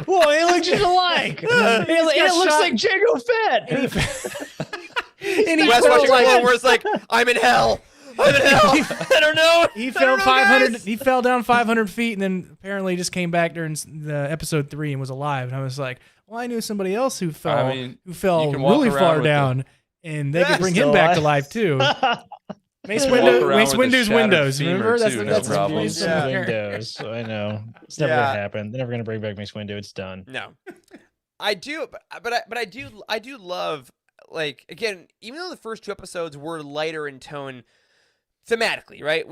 Well, he looks just alike. It looks shot- like Jango Fett. and he Wes fell watching like- Clone Wars like, I'm in hell. I'm in hell. I don't know. He I fell don't know, 500. guys. He fell down 500 feet, and then apparently just came back during the episode 3 and was alive. And I was like, well, I knew somebody else who fell, mean, who fell you can walk really around far with the- down, and they could bring him Still back to alive. life too. Mace Walk around Mace with a Windu's shattered windows. femur, Remember? too, no that's problem. Mace Yeah. Windows. So I know it's never Yeah. gonna happen. They're never gonna bring back Mace Windu. It's done. No, I do, but I do love, like, again, even though the first 2 episodes were lighter in tone thematically, right?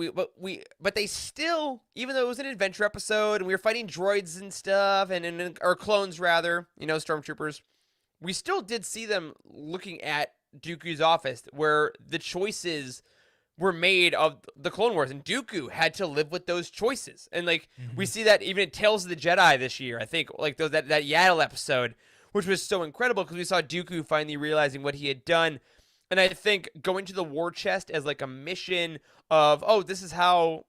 But they still, even though it was an adventure episode and we were fighting droids and stuff, or clones rather, stormtroopers, we still did see them looking at Dooku's office, where the choices were made of the Clone Wars, and Dooku had to live with those choices. And like we see that even in Tales of the Jedi this year, I think, like that Yaddle episode, which was so incredible because we saw Dooku finally realizing what he had done. And I think going to the war chest as like a mission of, oh, this is how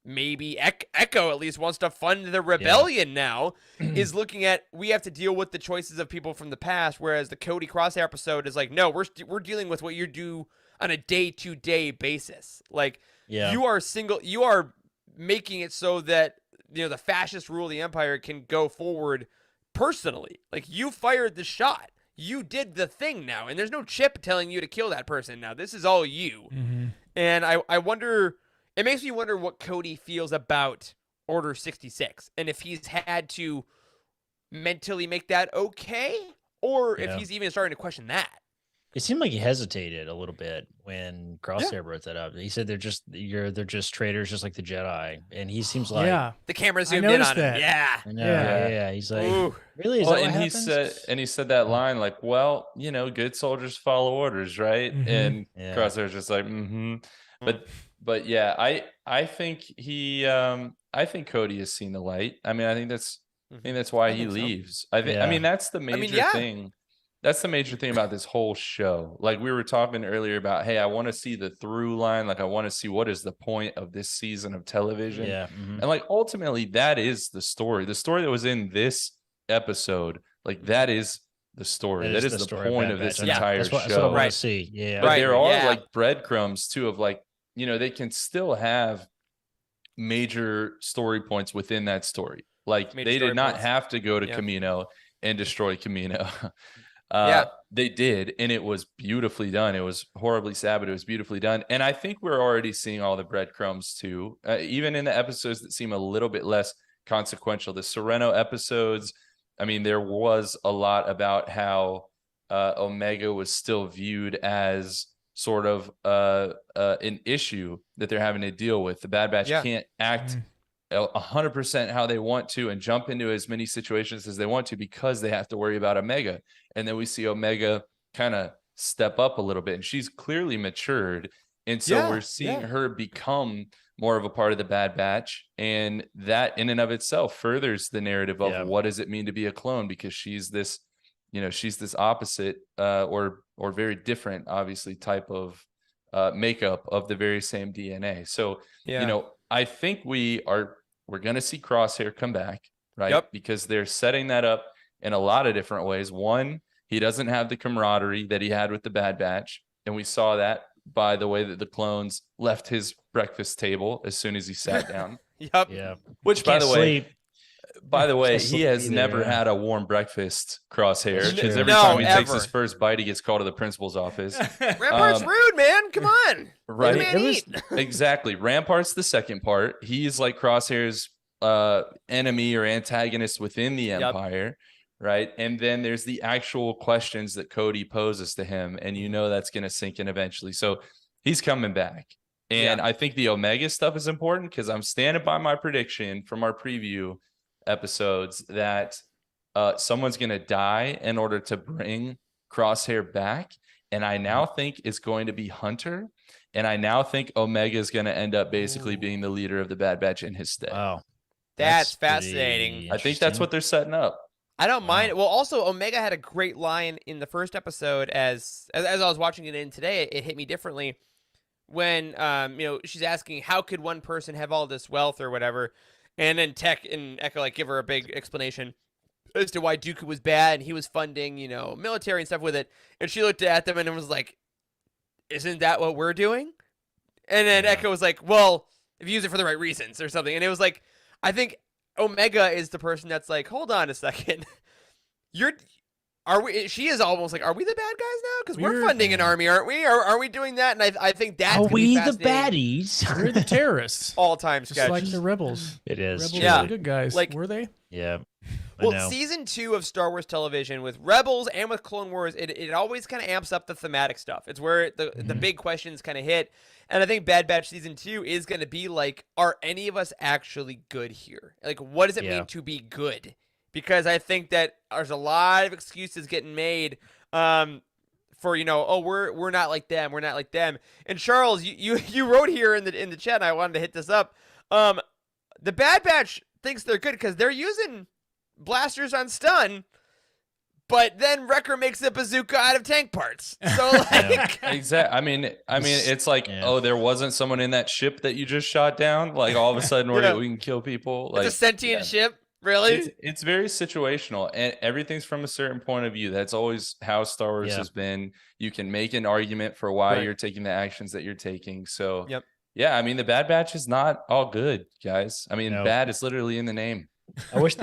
maybe Echo at least wants to fund the rebellion now, is looking at, we have to deal with the choices of people from the past, whereas the Cody Crosshair episode is like, no, we're dealing with what you do on a day-to-day basis. Like, you are making it so that, the fascist rule of the empire can go forward personally. Like, you fired the shot. You did the thing now, and there's no chip telling you to kill that person now. This is all you. Mm-hmm. And I wonder, it makes me wonder what Cody feels about Order 66, and if he's had to mentally make that okay, or if he's even starting to question that. It seemed like he hesitated a little bit when Crosshair brought that up. He said they're just traitors, just like the Jedi, and he seems like the camera zoomed in on him. Yeah, I know. Yeah. He's like, ooh. Really? Is Well, that and what he said that line like, well, good soldiers follow orders, right? Mhm. And Yeah. Crosshair's just like, but yeah, I think I think Cody has seen the light. I mean, I think that's why he leaves. I mean, that's the major thing. That's the major thing about this whole show. Like we were talking earlier about, hey, I want to see the through line. Like I want to see what is the point of this season of television. Yeah. And like ultimately that is the story. The story that was in this episode, like that is the story. That is the point of this entire show. That's what I want to see. Yeah. But there are like breadcrumbs too of like, they can still have major story points within that story. Like they did not have to go to Camino and destroy Camino. They did, and it was beautifully done. It was horribly sad, but it was beautifully done. And I think we're already seeing all the breadcrumbs too, even in the episodes that seem a little bit less consequential. The Sereno episodes, I mean, there was a lot about how Omega was still viewed as sort of an issue that they're having to deal with. The Bad Batch can't act 100% how they want to and jump into as many situations as they want to because they have to worry about Omega. And then we see Omega kind of step up a little bit, and she's clearly matured. And so we're seeing her become more of a part of the Bad Batch. And that in and of itself furthers the narrative of what does it mean to be a clone, because she's this, she's this opposite or very different, obviously, type of makeup of the very same DNA. So, I think we're going to see Crosshair come back, right? Yep. Because they're setting that up in a lot of different ways. One, he doesn't have the camaraderie that he had with the Bad Batch. And we saw that by the way that the clones left his breakfast table as soon as he sat down. Yep. Yeah. Which, by the way, he has never had had a warm breakfast, Crosshair, because every No, time he takes ever. his first bite, he gets called to the principal's office. Rampart's rude, man. Come on. Right. Let the man eat. Exactly. Rampart's the second part. He's like Crosshair's enemy or antagonist within the Empire. Right. And then there's the actual questions that Cody poses to him. And that's going to sink in eventually. So he's coming back. And I think the Omega stuff is important because I'm standing by my prediction from our preview episodes that someone's going to die in order to bring Crosshair back. And I now think it's going to be Hunter. And I now think Omega is going to end up basically being the leader of the Bad Batch in his stead. Wow. That's fascinating. I think that's what they're setting up. I don't mind it. Well, also, Omega had a great line in the first episode as I was watching it in today. It hit me differently when, she's asking, how could one person have all this wealth or whatever? And then Tech and Echo, give her a big explanation as to why Dooku was bad and he was funding, military and stuff with it. And she looked at them and was like, isn't that what we're doing? And then Echo was like, well, if you use it for the right reasons or something. And it was like, I think Omega is the person that's like, hold on a second. She is almost like, are we the bad guys now? Because we're funding an army, aren't we? Are we doing that? And I think that's Are we the fascinating. baddies? We're the terrorists. All-time Just sketch. like the rebels. It is. Rebels are the good guys. Were they? Yeah. Well, season 2 of Star Wars television with Rebels and with Clone Wars, it always kind of amps up the thematic stuff. It's where the big questions kind of hit. And I think Bad Batch season 2 is going to be like, are any of us actually good here? Like, what does it mean to be good? Because I think that there's a lot of excuses getting made for, we're not like them. We're not like them. And Charles, you wrote here in the chat, and I wanted to hit this up. The Bad Batch thinks they're good because they're using blasters on stun, but then Wrecker makes a bazooka out of tank parts. So like, Exactly. I mean, it's like, oh, there wasn't someone in that ship that you just shot down. Like all of a sudden, we can kill people. Like it's a sentient ship. Really? It's very situational, and everything's from a certain point of view. That's always how Star Wars has been. You can make an argument for why you're taking the actions that you're taking. So, yeah, I mean, the Bad Batch is not all good, guys. I mean, bad is literally in the name. I do wish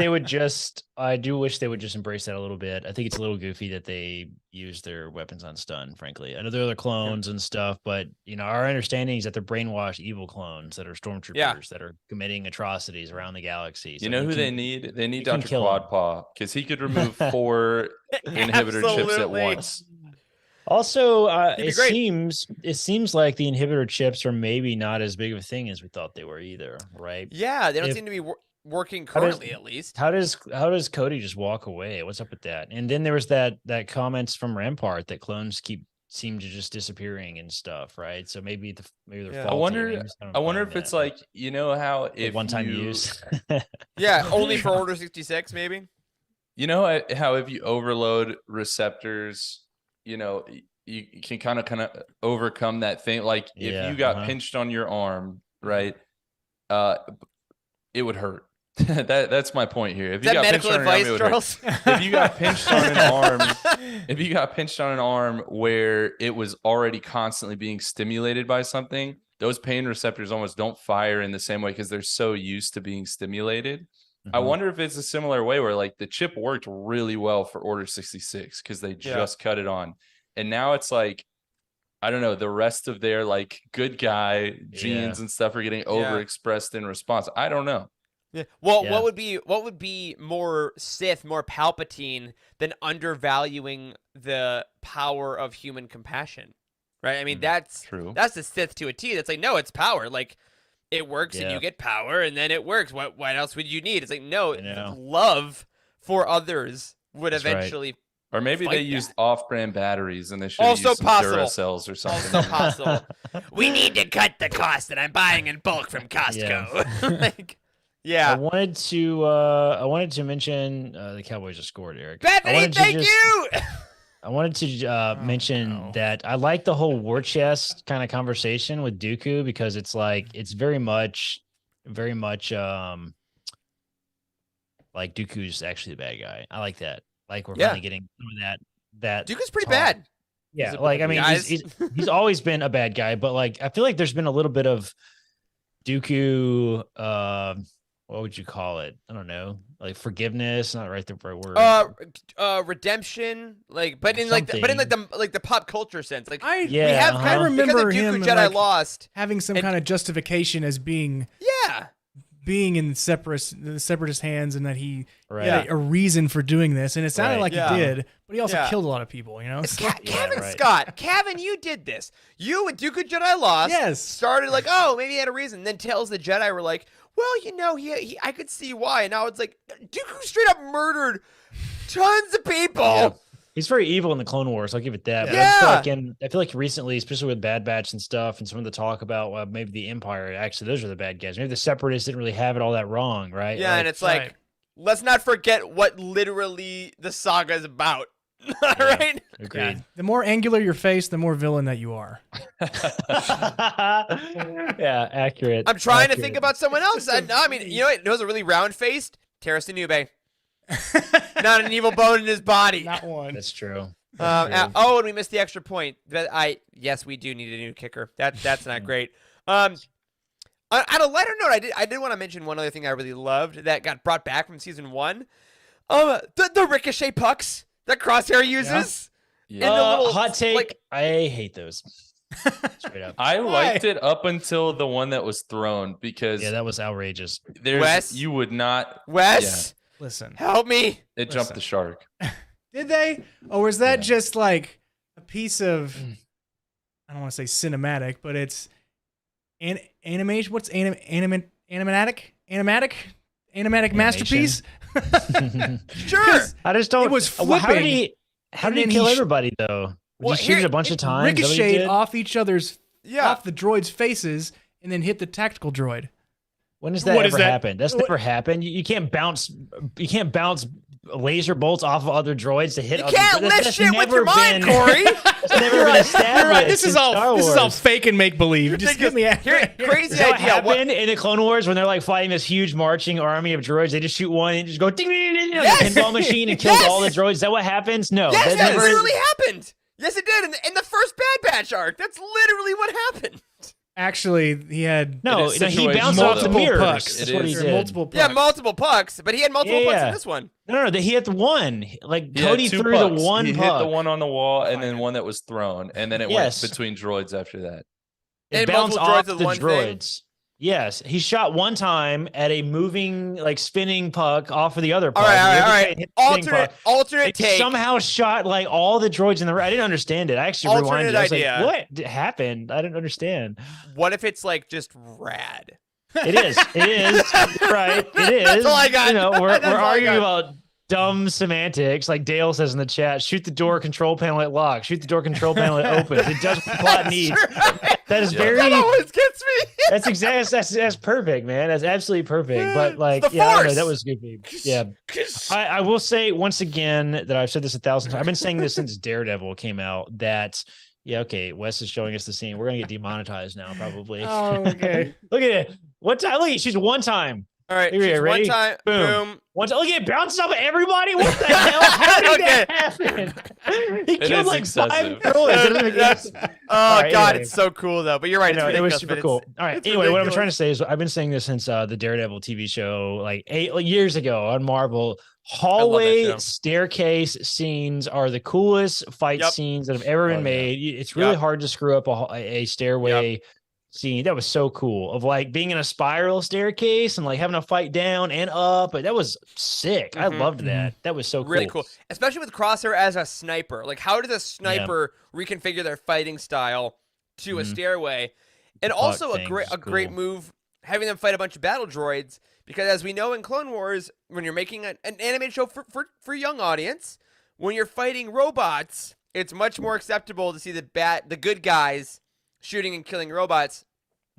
they would just embrace that a little bit. I think it's a little goofy that they use their weapons on stun, frankly. I know they're other clones and stuff, but our understanding is that they're brainwashed evil clones that are stormtroopers that are committing atrocities around the galaxy. So you know who they need? They need Dr. Quadpaw, because he could remove 4 inhibitor chips at once. Also, it seems like the inhibitor chips are maybe not as big of a thing as we thought they were either, right? Yeah, they don't seem to be working currently, at least. How does Cody just walk away? What's up with that? And then there was that comments from Rampart that clones seem to just disappearing and stuff, right? So maybe they're faulty. I wonder if it's like, how if one-time use. Yeah, only for Order 66, maybe. You know how if you overload receptors, you can kind of overcome that thing. Like if you got pinched on your arm, right? It would hurt. That's my point here. If you got medical advice, Charles? If you got pinched on an arm, where it was already constantly being stimulated by something, those pain receptors almost don't fire in the same way because they're so used to being stimulated. I wonder if it's a similar way where like the chip worked really well for Order 66 because they just cut it on, and now it's like, I don't know, the rest of their like good guy genes and stuff are getting overexpressed in response. I don't know. Yeah. Well, what would be more Sith, more Palpatine than undervaluing the power of human compassion, right? I mean, that's true. That's the Sith to a T. That's like, no, it's power. Like, it works and you get power, and then it works. What else would you need? It's like, no, love for others would eventually. Or maybe they used off-brand batteries and they should have used some Duracells or something. Also possible. We need to cut the cost that I'm buying in bulk from Costco. I wanted to mention the Cowboys just scored, Eric. Bethany, thank you. I wanted to mention that I like the whole war chest kind of conversation with Dooku because it's like it's very much like Dooku's actually the bad guy. I like that. Like we're finally getting some of that. Dooku's pretty bad. Yeah, like I mean, he's always been a bad guy, but like I feel like there's been a little bit of Dooku. What would you call it? I don't know, like forgiveness. Not right the right word. Redemption. Like, in the pop culture sense. Like, I remember him Jedi like, lost having some kind of justification as being in the separatist hands, and that he had a reason for doing this, and it sounded like he did, but he also killed a lot of people, Kevin Scott, Kevin, you did this. You and Dooku Jedi lost. Started like, oh, maybe he had a reason. Then tells the Jedi were like, well, he I could see why. And now it's like Dooku straight up murdered tons of people. Yeah. He's very evil in the Clone Wars. I'll give it that. But I feel like recently, especially with Bad Batch and stuff, and some of the talk about maybe the Empire, actually, those are the bad guys. Maybe the Separatists didn't really have it all that wrong, right? Yeah, and it's like, let's not forget what literally the saga is about. All right? Agreed. Yeah. The more angular your face, the more villain that you are. Yeah, accurate. I'm trying to think about someone else. I mean, you know what? Who's a really round-faced? Terrace Nube. Not an evil bone in his body. Not one. That's true. And we missed the extra point. Yes, we do need a new kicker. That's not great. On a lighter note, I did want to mention one other thing I really loved that got brought back from season 1. The ricochet pucks that Crosshair uses. Yeah. Hot take. Like, I hate those. Straight up. I liked it up until the one that was thrown because that was outrageous. You would not. Wes. Listen, help me. It jumped the shark. Did they? Or was that just like a piece of, I don't want to say cinematic, but it's animation. What's animatic masterpiece? Sure. I just don't. It was flipping. How did he kill everybody though? He shoot it a bunch of times. Ricocheted off each other's, off the droids' faces, and then hit the tactical droid. When does that ever happen? That's never happened. You can't bounce laser bolts off of other droids to hit. You other can't droids. lift That's shit with your never mind, been- Corey. It's never been established. You're right. This is in all Star Wars. fake and make believe. Just get me out. Crazy Is that what idea. happened in the Clone Wars when they're like fighting this huge marching army of droids? They just shoot one and just go ding, ding, ding, ding, like a pinball machine and kills all the droids. Is that what happens? No. Yes, that that never- literally happened. Yes, it did in the first Bad Batch arc. That's literally what happened. Actually, he had No, It is he bounced situational, off the though. mirrors. pucks. That's It what is. he There did. are multiple pucks. Yeah, multiple pucks, but he had multiple pucks Yeah. in this one. No, he hit the one. Like He had Cody 2 threw pucks. the one He puck. hit the one on the wall and then one that was thrown, and then it Yes. went between droids after that. It And bounced multiple off droids with the one thing? droids. Yes, he shot one time at a moving, like spinning puck off of the other puck. All right, and all the right, other all guy right. hit the spinning puck. Alternate It take. somehow shot like all the droids in the. I didn't understand it. I actually Alternate rewinded. I was idea. like, "What happened? I didn't understand." What if it's like just rad? It is. It is. Right. It is. That's all I got. You know, we're That's all I arguing got. about dumb semantics, like Dale says in the chat. Shoot the door control panel at lock. Shoot the door control panel at opens. It does what the plot needs. That is Yeah. very. That always gets me. That's exactly. That's perfect, man. That's absolutely perfect. But like, the yeah, I don't know, Force. that was goofy. Yeah. I will say once again that I've said this 1,000 times. I've been saying this since Daredevil came out. That. Yeah, okay. Wes is showing us the scene. We're gonna get demonetized now, probably. Oh, okay. Look at it. One time. Look at she's one time. All right, Here we shoots are, one ready? time, Boom. boom. One time. Look at it. Bounces off of everybody. What the hell? How did Okay. that happen? He It killed is like excessive. 5 droids. It doesn't make any sense. Oh All right, God, anyway. it's so cool though. But you're right. I know, it's it was ridiculous, super but cool. it's- All right. it's Anyway, what I'm ridiculous. trying to say is I've been saying this since the Daredevil TV show, like years ago on Marvel. Hallway show. staircase scenes are the coolest fight Yep. scenes that have ever Oh, been yeah. made. It's really Yep. hard to screw up a stairway scene. That was so cool. Of like being in a spiral staircase and like having to fight down and up. That was sick. I Mhm. loved that. That was so Really cool, especially with Crosshair as a sniper. Like, how does a sniper reconfigure their fighting style to a Mhm. stairway? And The puck also thing is a great cool. move having them fight a bunch of battle droids, because as we know in Clone Wars, when you're making an animated show for young audience, when you're fighting robots, it's much more acceptable to see the good guys shooting and killing robots.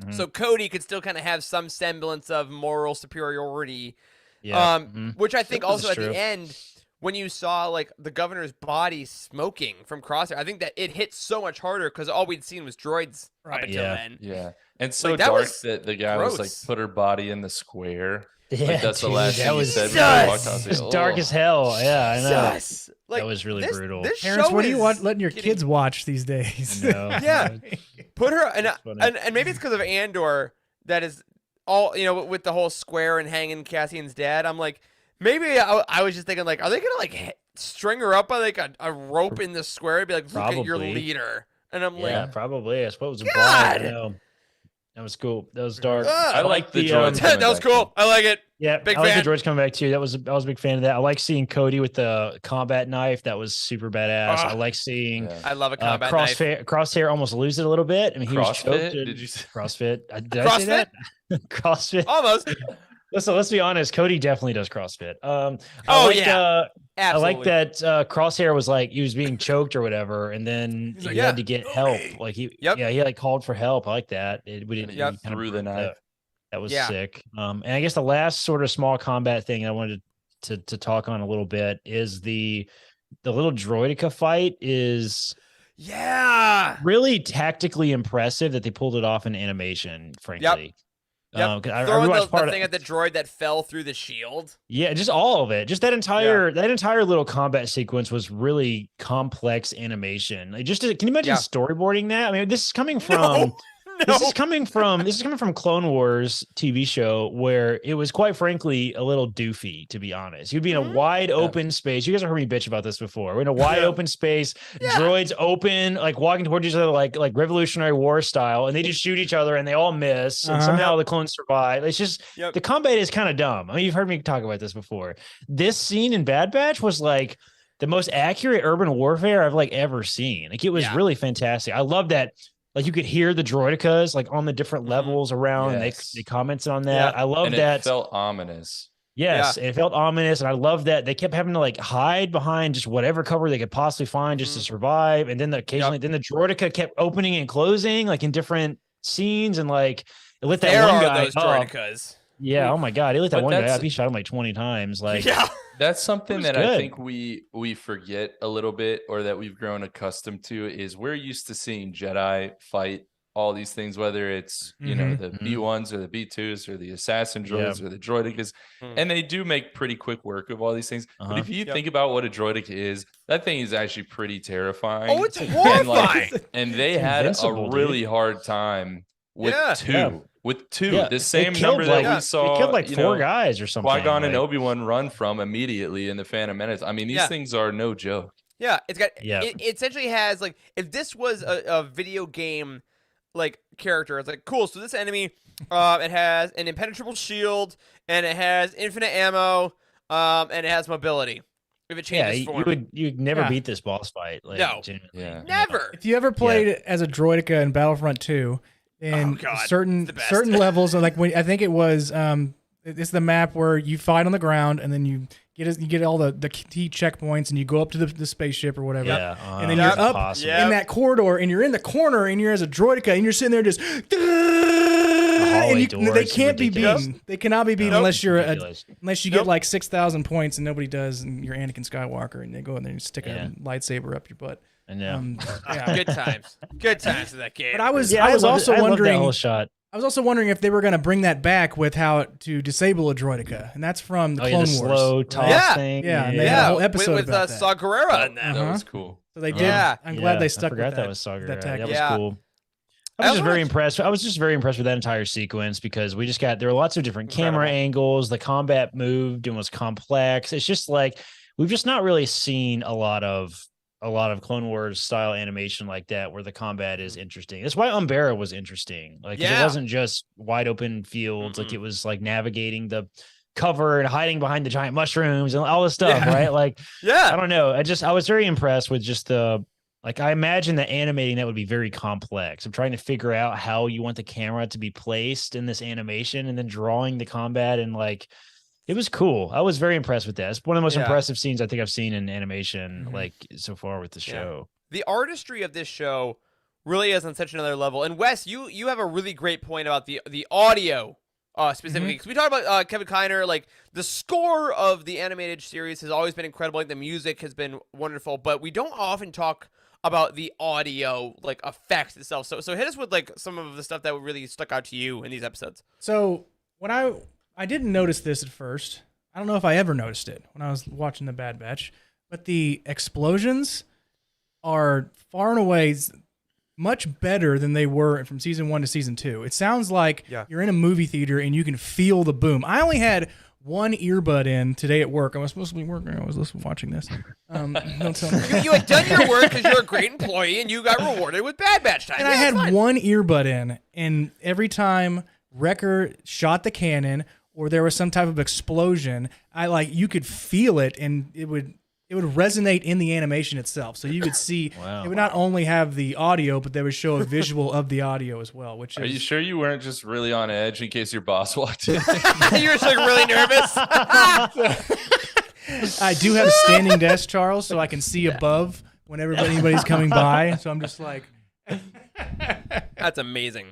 Mhm. So Cody could still kind of have some semblance of moral superiority. Yeah. Mhm. Which I think That was also at true. the end, when you saw like the governor's body smoking from Crosshair, I think that it hit so much harder because all we'd seen was droids up Right. until Yeah. then. Yeah, and so Like, that dark was that the guy was like gross. put her body in the square. Yeah, Like that's the dude, last that thing he was said Jesus. before he walked out. I was it was like, dark "Oh." as hell. Yeah, I know. Yes. Like, was really this, brutal. This Parents, show what do you is want letting your getting- kids watch these days? I know. Yeah. Put her and funny. and maybe it's because of Andor that is all with the whole square and hanging Cassian's dad. I'm like, maybe I was just thinking like, are they gonna like string her up by like a rope in the square and be like, look at your Probably. leader? And I'm Yeah, like, probably. I suppose it was God! blind. I know. That was cool. That was dark. I like the droids. that was back cool. I like it. Yeah, Big I like fan. the droids coming back too. I was a big fan of that. I like seeing Cody with the combat knife. That was super badass. I Ah. like seeing Yeah. I love a combat knife. Crosshair almost lose it a little bit. I mean, he was choked. CrossFit? Did you say? CrossFit? Did I say that? CrossFit. Almost. Listen, let's be honest. Cody definitely does CrossFit. Oh, yeah. I Absolutely. like that Crosshair was like he was being choked or whatever, and then He's he like, had yeah. to get help. Like he like called for help. I like that. We didn't. Yep. he kinda Threw the broke knife. that was Yeah. sick. And I guess the last sort of small combat thing I wanted to talk on a little bit is the little droidica fight is Yeah. really tactically impressive that they pulled it off in animation. Frankly. Yep. 'Cause I Throwing rewatched the part of- thing at the droid that fell through the shield. Yeah, just all of it. Just that entire little combat sequence was really complex animation. Like can you imagine Yeah. storyboarding that? I mean, this is coming from No. this is coming from Clone Wars TV show where it was quite frankly a little doofy, to be honest. You'd be in a wide open space. You guys have heard me bitch about this before. We're in a wide open space, droids open, like walking towards each other like Revolutionary War style, and they just shoot each other and they all miss, and somehow the clones survive. It's just the combat is kind of dumb. I mean, you've heard me talk about this before. This scene in Bad Batch was like the most accurate urban warfare I've like ever seen. Like it was really fantastic. I love that. Like you could hear the droidicas like on the different levels around, and they commented on that. I love And that. it felt ominous. Yes, it felt ominous, and I love that they kept having to like hide behind just whatever cover they could possibly find just to survive. And then occasionally, then the droidica kept opening and closing like in different scenes, and like it lit that There one are guy those up. droidicas. Yeah. Oh my God. He lit that But one guy that's- up. He shot him like 20 times. Like, Yeah. That's something was that I good. think we forget a little bit, or that we've grown accustomed to, is we're used to seeing Jedi fight all these things, whether it's the B1s or the B2s or the assassin droids or the droidicas, and they do make pretty quick work of all these things. But if you think about what a droidica is, that thing is actually pretty terrifying. Oh, it's horrifying. And they had a invincible, really hard time with two. Yeah. With two, Yeah, the they same killed, number like- that we saw. They killed like 4 guys or something. Qui-Gon and like- Obi-Wan run from immediately in the Phantom Menace. I mean, these things are no joke. Yeah, it's got. Yeah. It essentially has like, if this was a video game like character, it's like, cool. So this enemy, it has an impenetrable shield, and it has infinite ammo, and it has mobility. If it changes form, you'd never beat this boss fight. Like, No. genuinely. never. If you ever played as a droideka in Battlefront 2, in God, certain it's the best. certain levels, like when I think it was, it's the map where you fight on the ground and then you get all the key checkpoints and you go up to the spaceship or whatever. Yeah, and then Yep. you're up Awesome. Yeah. in that corridor and you're in the corner and you're as a droideka and you're sitting there just. hallway And doors they are can't be ridiculous. beaten. They cannot be beaten Nope. unless you're Ridiculous. unless you get like 6,000 points and nobody does, and you're Anakin Skywalker and they go in there and stick Yeah. a lightsaber up your butt. I know. Yeah. Good times. Good times in that game. But I was Yeah, I was loved also it. I loved that wondering. whole shot. I was also wondering if they were going to bring that back with how to disable a droideka, and that's from the Oh, Clone yeah, the Wars. slow toss Yeah. thing. Yeah, and they had a yeah, whole episode with about that. Saw Gerrera in that. That was cool. So they did. Yeah. I'm glad they stuck I forgot with that was Saga. that That tactic. was Yeah. cool. I I was just also very liked- impressed. I was just very impressed with that entire sequence because there were lots of different camera angles. The combat moved and was complex. It's just like we've just not really seen a lot of Clone Wars style animation like that where the combat is interesting. That's why Umbera was interesting. Like 'cause Yeah. it wasn't just wide open fields. Like it was like navigating the cover and hiding behind the giant mushrooms and all this stuff, Yeah. right? Like I Yeah. don't know. I was very impressed with just I imagine that animating that would be very complex. I'm trying to figure out how you want the camera to be placed in this animation and then drawing the combat, and like it was cool. I was very impressed with that. It's one of the most Yeah. impressive scenes I think I've seen in animation like so far with the show. The artistry of this show really is on such another level. And Wes, you have a really great point about the audio specifically, because we talked about Kevin Kiner. Like the score of the animated series has always been incredible. Like the music has been wonderful, but we don't often talk about the audio like effects itself. So hit us with like some of the stuff that really stuck out to you in these episodes. So when I didn't notice this at first. I don't know if I ever noticed it when I was watching the Bad Batch, but the explosions are far and away much better than they were from season 1 to season 2. It sounds like you're in a movie theater and you can feel the boom. I only had one earbud in today at work. I was supposed to be working. I was watching this. Don't tell me. You had done your work because you're a great employee and you got rewarded with Bad Batch time. And I had one earbud in, and every time Wrecker shot the cannon or there was some type of explosion, you could feel it, and it would resonate in the animation itself. So you could see it would not only have the audio, but they would show a visual of the audio as well. Which Are you sure you weren't just really on edge in case your boss walked in? You were just like really nervous. I do have a standing desk, Charles, so I can see above whenever anybody's coming by. So I'm just like, That's amazing.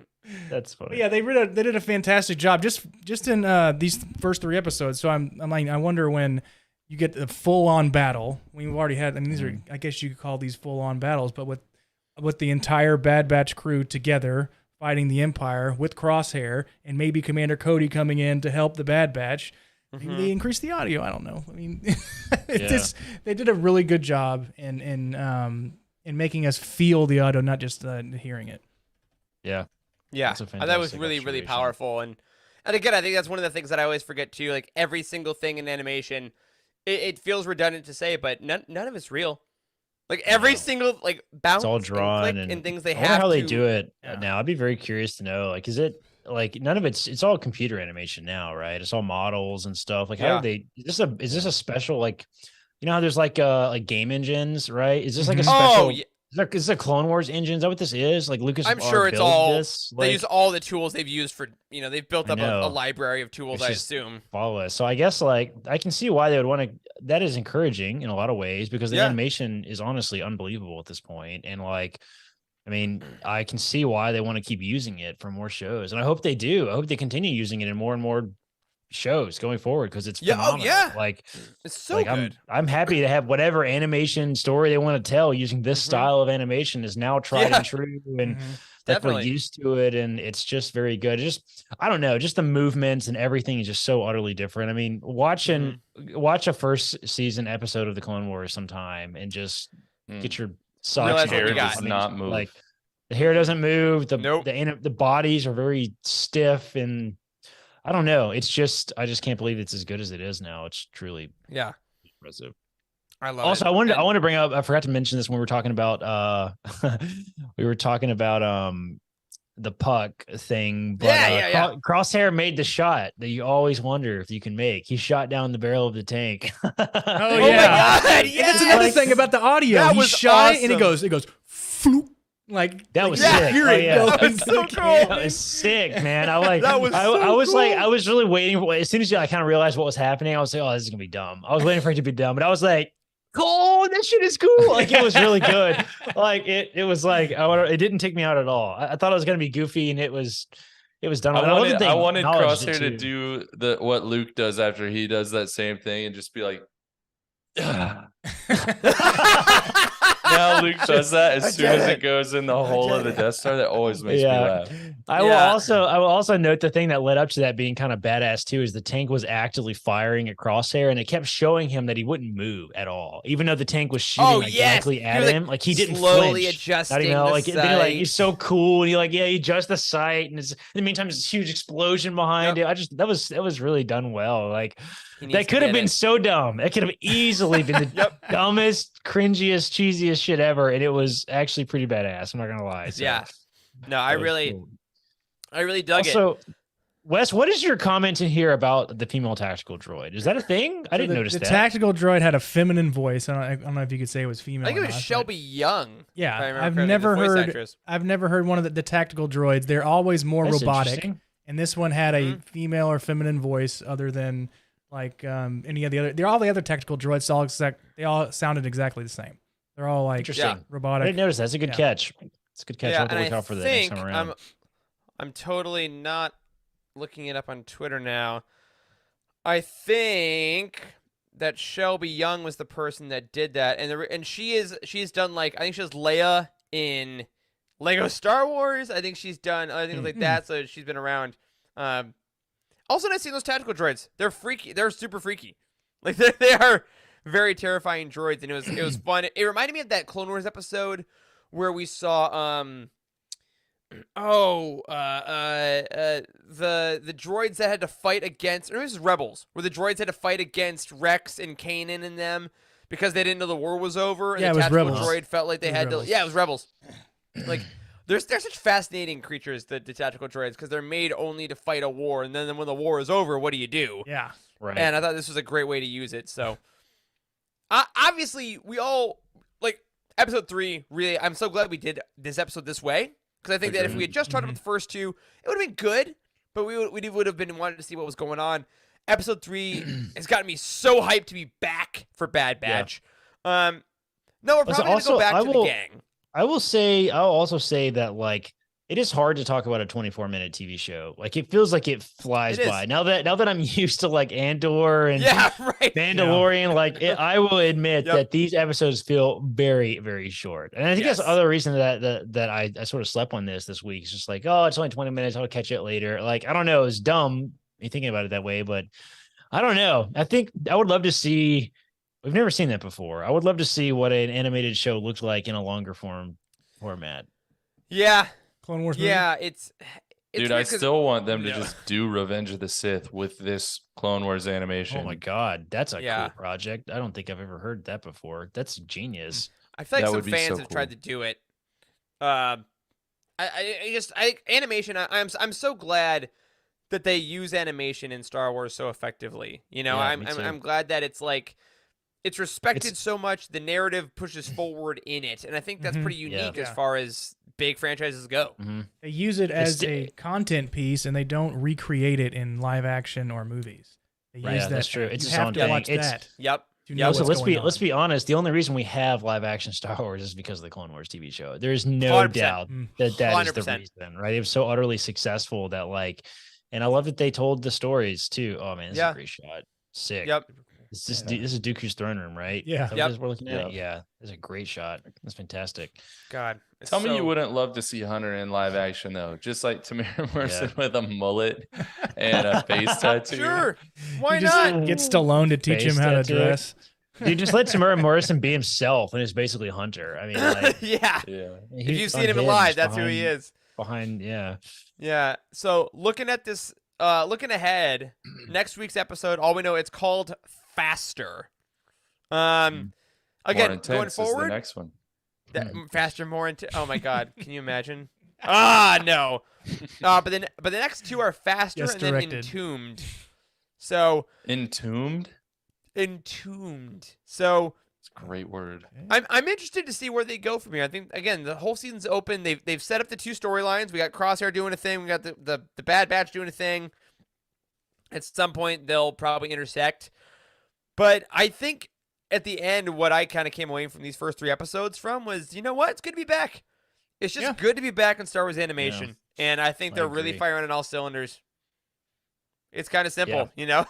That's funny. but yeah, they did a fantastic job just in these first 3 episodes. So I wonder when you get the full on battle. We've already had. I mean, these are, I guess you could call these full on battles, but with the entire Bad Batch crew together fighting the Empire with Crosshair and maybe Commander Cody coming in to help the Bad Batch. Maybe they increased the audio. I don't know. I mean, they did a really good job in making us feel the audio, not just hearing it. Yeah. Yeah, That's a that was fantastic really observation. powerful, and again, I think that's one of the things that I always forget too. Like every single thing in animation, it feels redundant to say, but none of it's real. Like every single like bounce, It's all drawn and things they I wonder have. how they to- do it Yeah. now. I'd be very curious to know. Like, is it like none of it's all computer animation now, right? It's all models and stuff. Like, how Yeah. do they? Is this a special like? You know how there's like game engines, right? Is this like a Mhm. special? Oh, yeah. Is this a Clone Wars engine? Is that what this is? Like Lucas? I'm sure it's built all. This? They Like, use all the tools they've used for. They've built I up a know. library of tools. It's I just- assume. follow us. So I guess like I can see why they would want to. That is encouraging in a lot of ways because the Yeah. animation is honestly unbelievable at this point, and like. I mean, I can see why they want to keep using it for more shows, and I hope they do. I hope they continue using it in more and more shows going forward because it's Yeah, oh, phenomenal. yeah. Like It's so good. I'm happy to have whatever animation story they want to tell using this style of animation is now tried and true, and definitely used to it, and it's just very good. I don't know, just the movements and everything is just so utterly different. I mean, watch a first season episode of the Clone Wars sometime and just get your socks. Hair does not move. Like the hair doesn't move. Nope. The bodies are very stiff, and I don't know. It's just I just can't believe it's as good as it is now. It's truly impressive. I love also, it. I wanted to bring up, I forgot to mention this when we were talking about the puck thing, but Crosshair made the shot that you always wonder if you can make. He shot down the barrel of the tank. Oh my God, And that's another thing about the audio. He shot it and it goes floop. Like that was sick. sick. That was so cool. That was sick, man. I was really waiting for, as soon as I kind of realized what was happening, I was like, oh, this is gonna be dumb. I was waiting for it to be dumb, but I was like, cool, that shit is cool. Like it was really good. Like it was like it didn't take me out at all. I thought it was gonna be goofy, and it was done. I wanted Crosshair to do what Luke does after he does that same thing and just be like, now Luke does that as soon as it goes in the hole of the Death Star. That always makes me laugh. I will also note the thing that led up to that being kind of badass too is the tank was actively firing at Crosshair, and it kept showing him that he wouldn't move at all, even though the tank was shooting directly at him. Like he didn't slowly flinch. adjusting. He's so cool, and he adjusts the sight, and in the meantime, there's this huge explosion behind it. That was really done well. Like that could have been so dumb. It could have easily been the dumbest, cringiest, cheesiest shit ever, and it was actually pretty badass. I'm not gonna lie. So, no, I really dug it. Also, Wes, what is your comment in here about the female tactical droid? Is that a thing? I didn't notice that. The tactical droid had a feminine voice. I don't know if you could say it was female. I think it was Shelby Young. Yeah, I've never heard one of the tactical droids. They're always more robotic, and this one had a female or feminine voice other than like any of the other. All the other tactical droids they all sounded exactly the same. They're all like robotic. I didn't notice that. That's a good catch. It's a good catch. Yeah, I'll have to look out for that next time around. I'm totally not looking it up on Twitter now. I think that Shelby Young was the person that did that, and she's done like I think she was Leia in Lego Star Wars. I think she's done other things like that. So she's been around. Also, nice seeing those tactical droids. They're freaky. They're super freaky. Like they are very terrifying droids, and it was fun. It reminded me of that Clone Wars episode where we saw the droids that had to fight against, or it was Rebels, where the droids had to fight against Rex and Kanan and them because they didn't know the war was over. And the tactical droid felt like they had to. Yeah, it was Rebels. Like they're such fascinating creatures, the tactical droids, because they're made only to fight a war, and then when the war is over, what do you do? Yeah, right. And I thought this was a great way to use it. So obviously we all like episode 3. Really, I'm so glad we did this episode this way. Because I think that if we had just talked about the first 2, it would have been good, but we would have been wanting to see what was going on. Episode 3 has gotten me so hyped to be back for Bad Batch. No, we're probably going to go back to the gang. I'll also say that like it is hard to talk about a 24-minute TV show. Like it feels like it flies by. Now that I'm used to like Andor and Mandalorian, like I will admit that these episodes feel very, very short. And I think that's the other reason that I sort of slept on this week. It's just like, oh, it's only 20 minutes. I'll catch it later. Like, I don't know. It's dumb me thinking about it that way, but I don't know. I think I would love to see, we've never seen that before. I would love to see what an animated show looked like in a longer format. Yeah. Clone Wars movie? Yeah, it's dude, I still want them to just do Revenge of the Sith with this Clone Wars animation. Oh my god, that's a cool project. I don't think I've ever heard that before. That's genius. I feel like some fans have tried to do it. Animation. I'm so glad that they use animation in Star Wars so effectively. You know, I'm glad that it's like it's respected so much. The narrative pushes forward in it, and I think that's pretty unique as far as big franchises go. They use it as a content piece, and they don't recreate it in live action or movies. They use that's true. It's you its have own to thing. watch that. Yep. So let's be honest. The only reason we have live action Star Wars is because of the Clone Wars TV show. There's no 100%. doubt that is the reason, right? It was so utterly successful that like And I love that they told the stories too. Oh man, this is Yeah. a great shot. Sick. Yep. This is this is Dooku's throne room, right? Yeah. Is that what Yep. it is we're looking at. Yep. Yeah, it's a great shot. That's fantastic. God. it's Tell me so- you wouldn't love to see Hunter in live action though, just like Tamara Morrison Yeah. with a mullet and a face tattoo. Sure. Why You just not? get Stallone to teach him Face how to tattoo. dress. Dude, just let Tamara Morrison be himself, and it's basically Hunter. I mean, like, Yeah. Yeah. If you've seen him live, that's who he is. Behind, yeah. Yeah. So looking at this, looking ahead, next week's episode, all we know it's called Faster. More Again, intense going is the forward, next one. faster, more intense. Oh my God, can you imagine? No. But the next two are Faster Yes, and then directed. Entombed. So Entombed? Entombed. So It's a great word. I'm interested to see where they go from here. I think again the whole season's open. They've set up the two storylines. We got Crosshair doing a thing. We got the Bad Batch doing a thing. At some point they'll probably intersect. But I think at the end, what I kind of came away from these first 3 episodes from was, you know what? It's good to be back. It's just Yeah. good to be back in Star Wars animation, and I think I they're really agree. firing on all cylinders. It's kind of simple, Yeah. you know.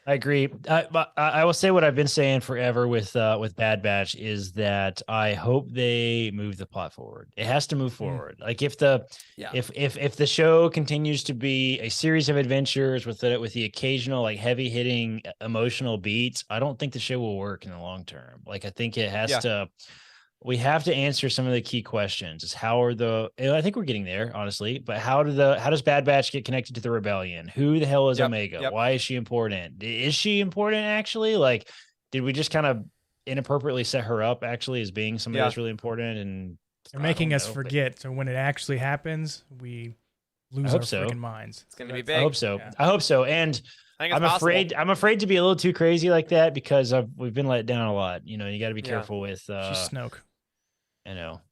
I agree. But I will say what I've been saying forever with Bad Batch is that I hope they move the plot forward. It has to move forward. Like if Yeah. if the show continues to be a series of adventures with the occasional like heavy hitting emotional beats, I don't think the show will work in the long term. Like I think it has Yeah. to. We have to answer some of the key questions. Is how are I think we're getting there, honestly, but how does Bad Batch get connected to the rebellion? Who the hell is Yep, Omega? yep. Why is she important? Is she important actually? Like, did we just kind of inappropriately set her up actually as being somebody Yeah. that's really important? And They're I making don't us know, but forget. So when it actually happens, we lose hope our so. freaking minds. It's gonna be I big. hope so. Yeah. I hope so. And I think it's I'm possible. I'm afraid to be a little too crazy like that because we've been let down a lot. You know, you got to be Yeah. careful with. She's Snoke. I know.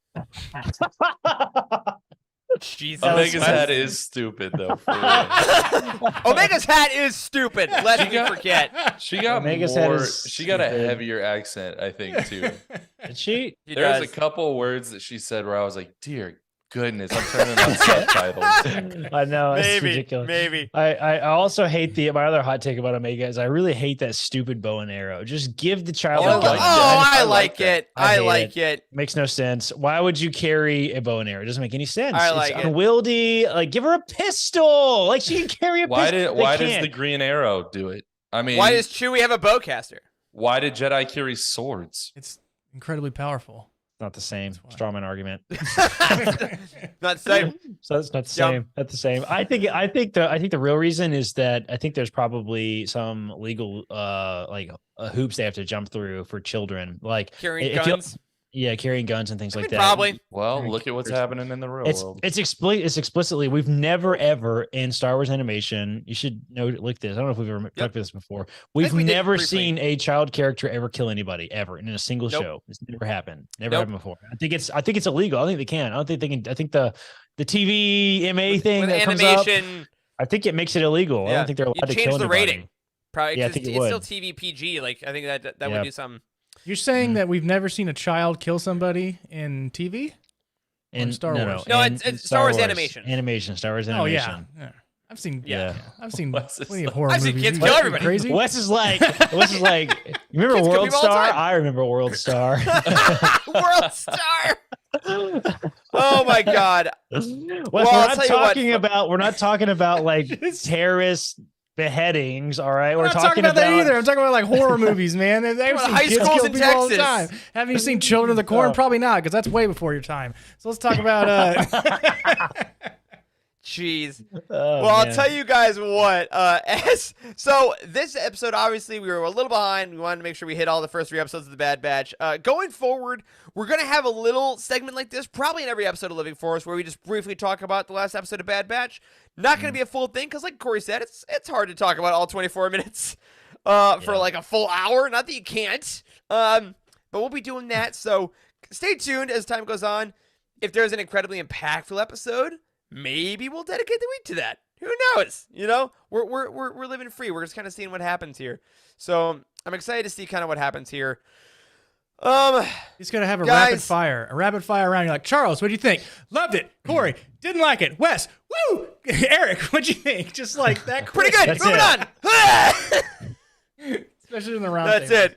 Jesus. Omega's hat is stupid though. For real. Omega's hat is stupid. Lest we forget. She got Omega's hat more. is She got a stupid. heavier accent, I think, too. Did she? He There was does. a couple words that she said where I was like, "Dear goodness, I'm turning on subtitles." I know. It's Maybe. ridiculous. Maybe. I also hate my other hot take about Omega is I really hate that stupid bow and arrow. Just give the child Oh, a I gun. like that. I I like like that. it. I I hate like it. Makes no sense. Why would you carry a bow and arrow? It doesn't make any sense. I It's like it. unwieldy. Like give her a pistol. Like she can carry a Why pistol. did They does can't. the Green Arrow do it? I mean, Why does Chewie have a bowcaster? why did Jedi carry swords? It's incredibly powerful. Not the same. why. Strawman argument. Not safe. So it's not the Yep. same. Not the same. I think the real reason is that I think there's probably some legal hoops they have to jump through for children. Like Carrying if you- guns. Yeah, carrying guns and things I like mean, that. probably. Well, Very look at what's curious. happening in the real world. It's explicitly we've never ever in Star Wars animation. You should know like this. I don't know if we've ever talked about this before. We've we did never briefly. seen a child character ever kill anybody ever in a single Nope. show. It's never happened. Never Nope. happened before. I think it's illegal. I think they can. I don't think they can. I think the TVMA thing With that comes up. animation. I think it makes it illegal. I Yeah. don't think they're allowed You to change kill the anybody. rating. Probably Yeah, I 'cause think it it's still would. TV PG. Like I think that Yeah. would do something. You're saying Mhm. that we've never seen a child kill somebody in TV? In Star no, Wars? No, in- it's in Star Wars animation. Animation. Star Wars Oh animation. yeah. I've seen Yeah. I've seen What's this plenty of like? horror I've seen movies. kids You kill guys everybody. Crazy. Wes is like, you remember Kids kill World people all the Star? time. I remember World Star. World Star. Oh my God. Wes, I'll we're not tell you what, we're not talking about like terrorist beheadings. All right, We're not talking about that either. I'm talking about like horror movies, man. I've about seen high kids schools kill in people all the Texas. time. Haven't you seen Children of the Corn? Oh. Probably not, because that's way before your time. So let's talk about. Jeez. Oh, Well, I'll man. tell you guys what. So this episode, obviously, we were a little behind. We wanted to make sure we hit all the first 3 episodes of the Bad Batch. Going forward, we're gonna have a little segment like this, probably in every episode of Living Force, where we just briefly talk about the last episode of Bad Batch. Not gonna be a full thing, because like Corey said, it's hard to talk about all 24 minutes for like a full hour. Not that you can't. But we'll be doing that. So stay tuned as time goes on. If there's an incredibly impactful episode, maybe we'll dedicate the week to that. Who knows? You know, we're living free. We're just kind of seeing what happens here. So I'm excited to see kind of what happens here. He's gonna have a Guys. rapid fire round. You're like, Charles, what do you think? Loved it. Corey, didn't like it. Wes, woo. Eric, what'd you think? Just like that. Pretty quick. good. That's Moving it. on. Especially in the round. That's table.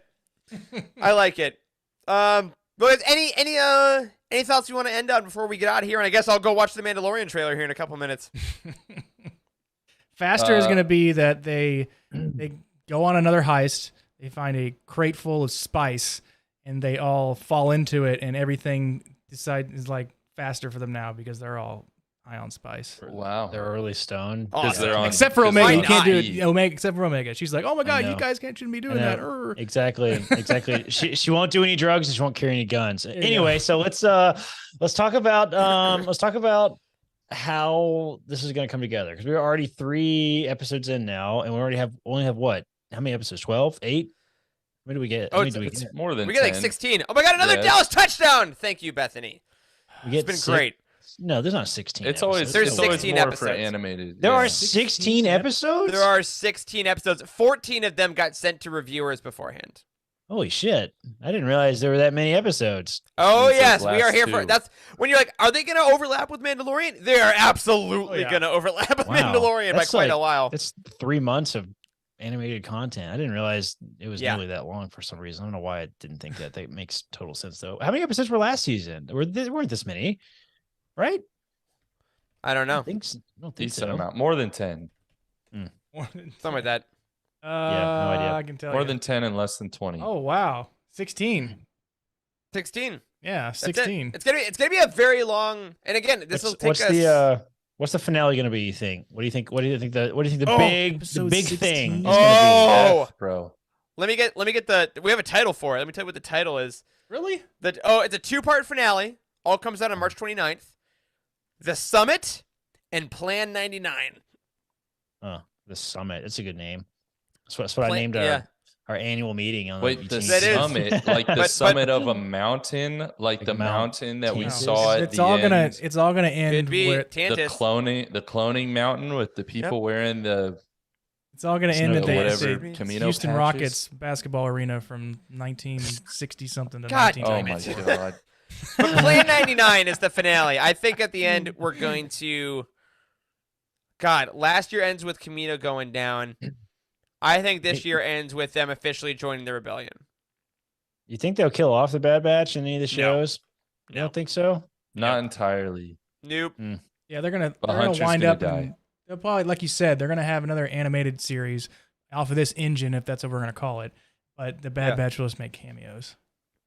it. I like it. Boys, any thoughts you want to end on before we get out of here? And I guess I'll go watch the Mandalorian trailer here in a couple minutes. Faster is going to be that they go on another heist. They find a crate full of spice, and they all fall into it, and everything is like faster for them now because they're all high on spice. Wow. They're early stoned. Awesome. They're on, Except for 'cause Omega, they're you on can't do E. it. Omega, except for Omega, she's like, "Oh my god, know. you guys shouldn't be doing I that." know. Exactly. She won't do any drugs and she won't carry any guns. you Anyway, so let's talk about how this is going to come together, because we're already 3 episodes in now, and we only have what? How many episodes? 12? 8? What do we get? Oh, How many do we It's get? more than We get like 10. 16. Oh my god, another Yeah. Dallas touchdown! Thank you, Bethany. We get It's been six- great. No, there's not 16. It's always, episodes. There's it's always 16 more episodes. for animated. There yeah. are 16 episodes? There are 16 episodes. 14 of them got sent to reviewers beforehand. Holy shit. I didn't realize there were that many episodes. Oh These yes, are we are last here for 2. that's when you're like, are they going to overlap with Mandalorian? They are absolutely Oh, yeah. going to overlap with Wow. Mandalorian by That's quite a like- while. That's 3 months of animated content. I didn't realize it was Yeah. nearly that long for some reason. I don't know why I didn't think that. That makes total sense, though. How many episodes were last season? There weren't this many, right? I don't I know. don't think Decent so. amount. More than 10. Something like that. no idea. I can tell More you. than 10 and less than 20. Oh wow, 16. 16. Yeah, That's 16. it. It's gonna be a very long. And again, this will take us. What's the finale going to be? You think? What do you think? What do you think the Oh, big episode thing 16. is Oh, F, bro. let me get the. We have a title for it. Let me tell you what the title is. Really? It's a 2-part finale. All comes out on March 29th. The Summit and Plan 99. going to be? Oh, the Summit. That's a good name. That's what I Plan- named yeah. our annual meeting on. Wait, the 18th. That is- summit, like the But- summit of a mountain, like the mountain that we Tantus. saw at It's the all end. gonna. It's all gonna Could end. be With, the Tantus. cloning mountain with the people wearing the it's all gonna end Snow- at the whatever the Camino Houston patches. Rockets basketball arena from 1960 something to God 1990. Oh my god. But Plan 99 is the finale. I think at the end we're going to. God, last year ends with Camino going down. I think this year ends with them officially joining the rebellion. You think they'll kill off the Bad Batch in any of the shows? You No. don't think so? Not entirely. Nope. Yeah, they're gonna Hunter's wind gonna up. die. And they'll probably, like you said, they're gonna have another animated series off of this engine, if that's what we're gonna call it. But the Bad Yeah. Batch will just make cameos.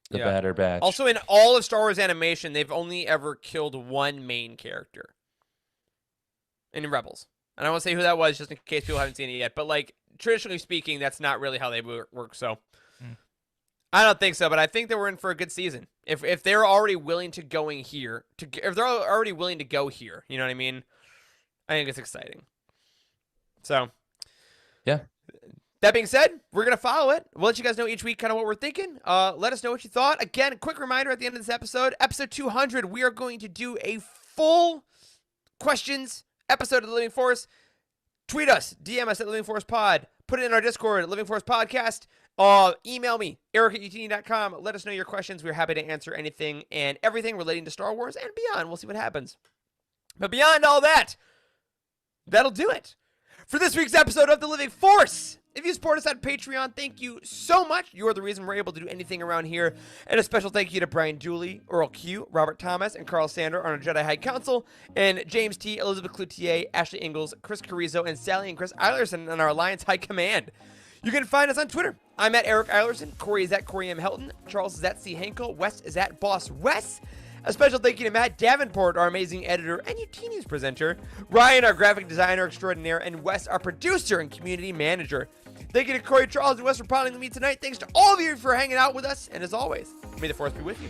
The Yeah. Batter Batch. Also, in all of Star Wars animation, they've only ever killed one main character in Rebels. And I won't say who that was, just in case people haven't seen it yet. But like traditionally speaking, that's not really how they work. So I don't think so. But I think that we're in for a good season. If they're already willing to going here, if they're already willing to go here, you know what I mean? I think it's exciting. So Yeah. That being said, we're going to follow it. We'll let you guys know each week kind of what we're thinking. Let us know what you thought. Again, quick reminder at the end of this episode, episode 200, we are going to do a full questions episode of The Living Force. Tweet us, DM us at Living Force Pod. Put it in our Discord at Living Force Podcast. Email me, eric@utini.com. Let us know your questions. We're happy to answer anything and everything relating to Star Wars and beyond. We'll see what happens. But beyond all that, that'll do it for this week's episode of The Living Force. If you support us on Patreon, thank you so much. You're the reason we're able to do anything around here. And a special thank you to Brian Dooley, Earl Q, Robert Thomas, and Carl Sander on our Jedi High Council, and James T, Elizabeth Cloutier, Ashley Ingalls, Chris Carrizo, and Sally and Chris Eilerson on our Alliance High Command. You can find us on Twitter. I'm at Eric Eilerson. Corey is at Corey M. Helton. Charles is at C. Henkel. Wes is at Boss Wes. A special thank you to Matt Davenport, our amazing editor and Utini's presenter. Ryan, our graphic designer extraordinaire. And Wes, our producer and community manager. Thank you to Corey, Charles, and Wes for potting with me tonight. Thanks to all of you for hanging out with us. And as always, may the Force be with you.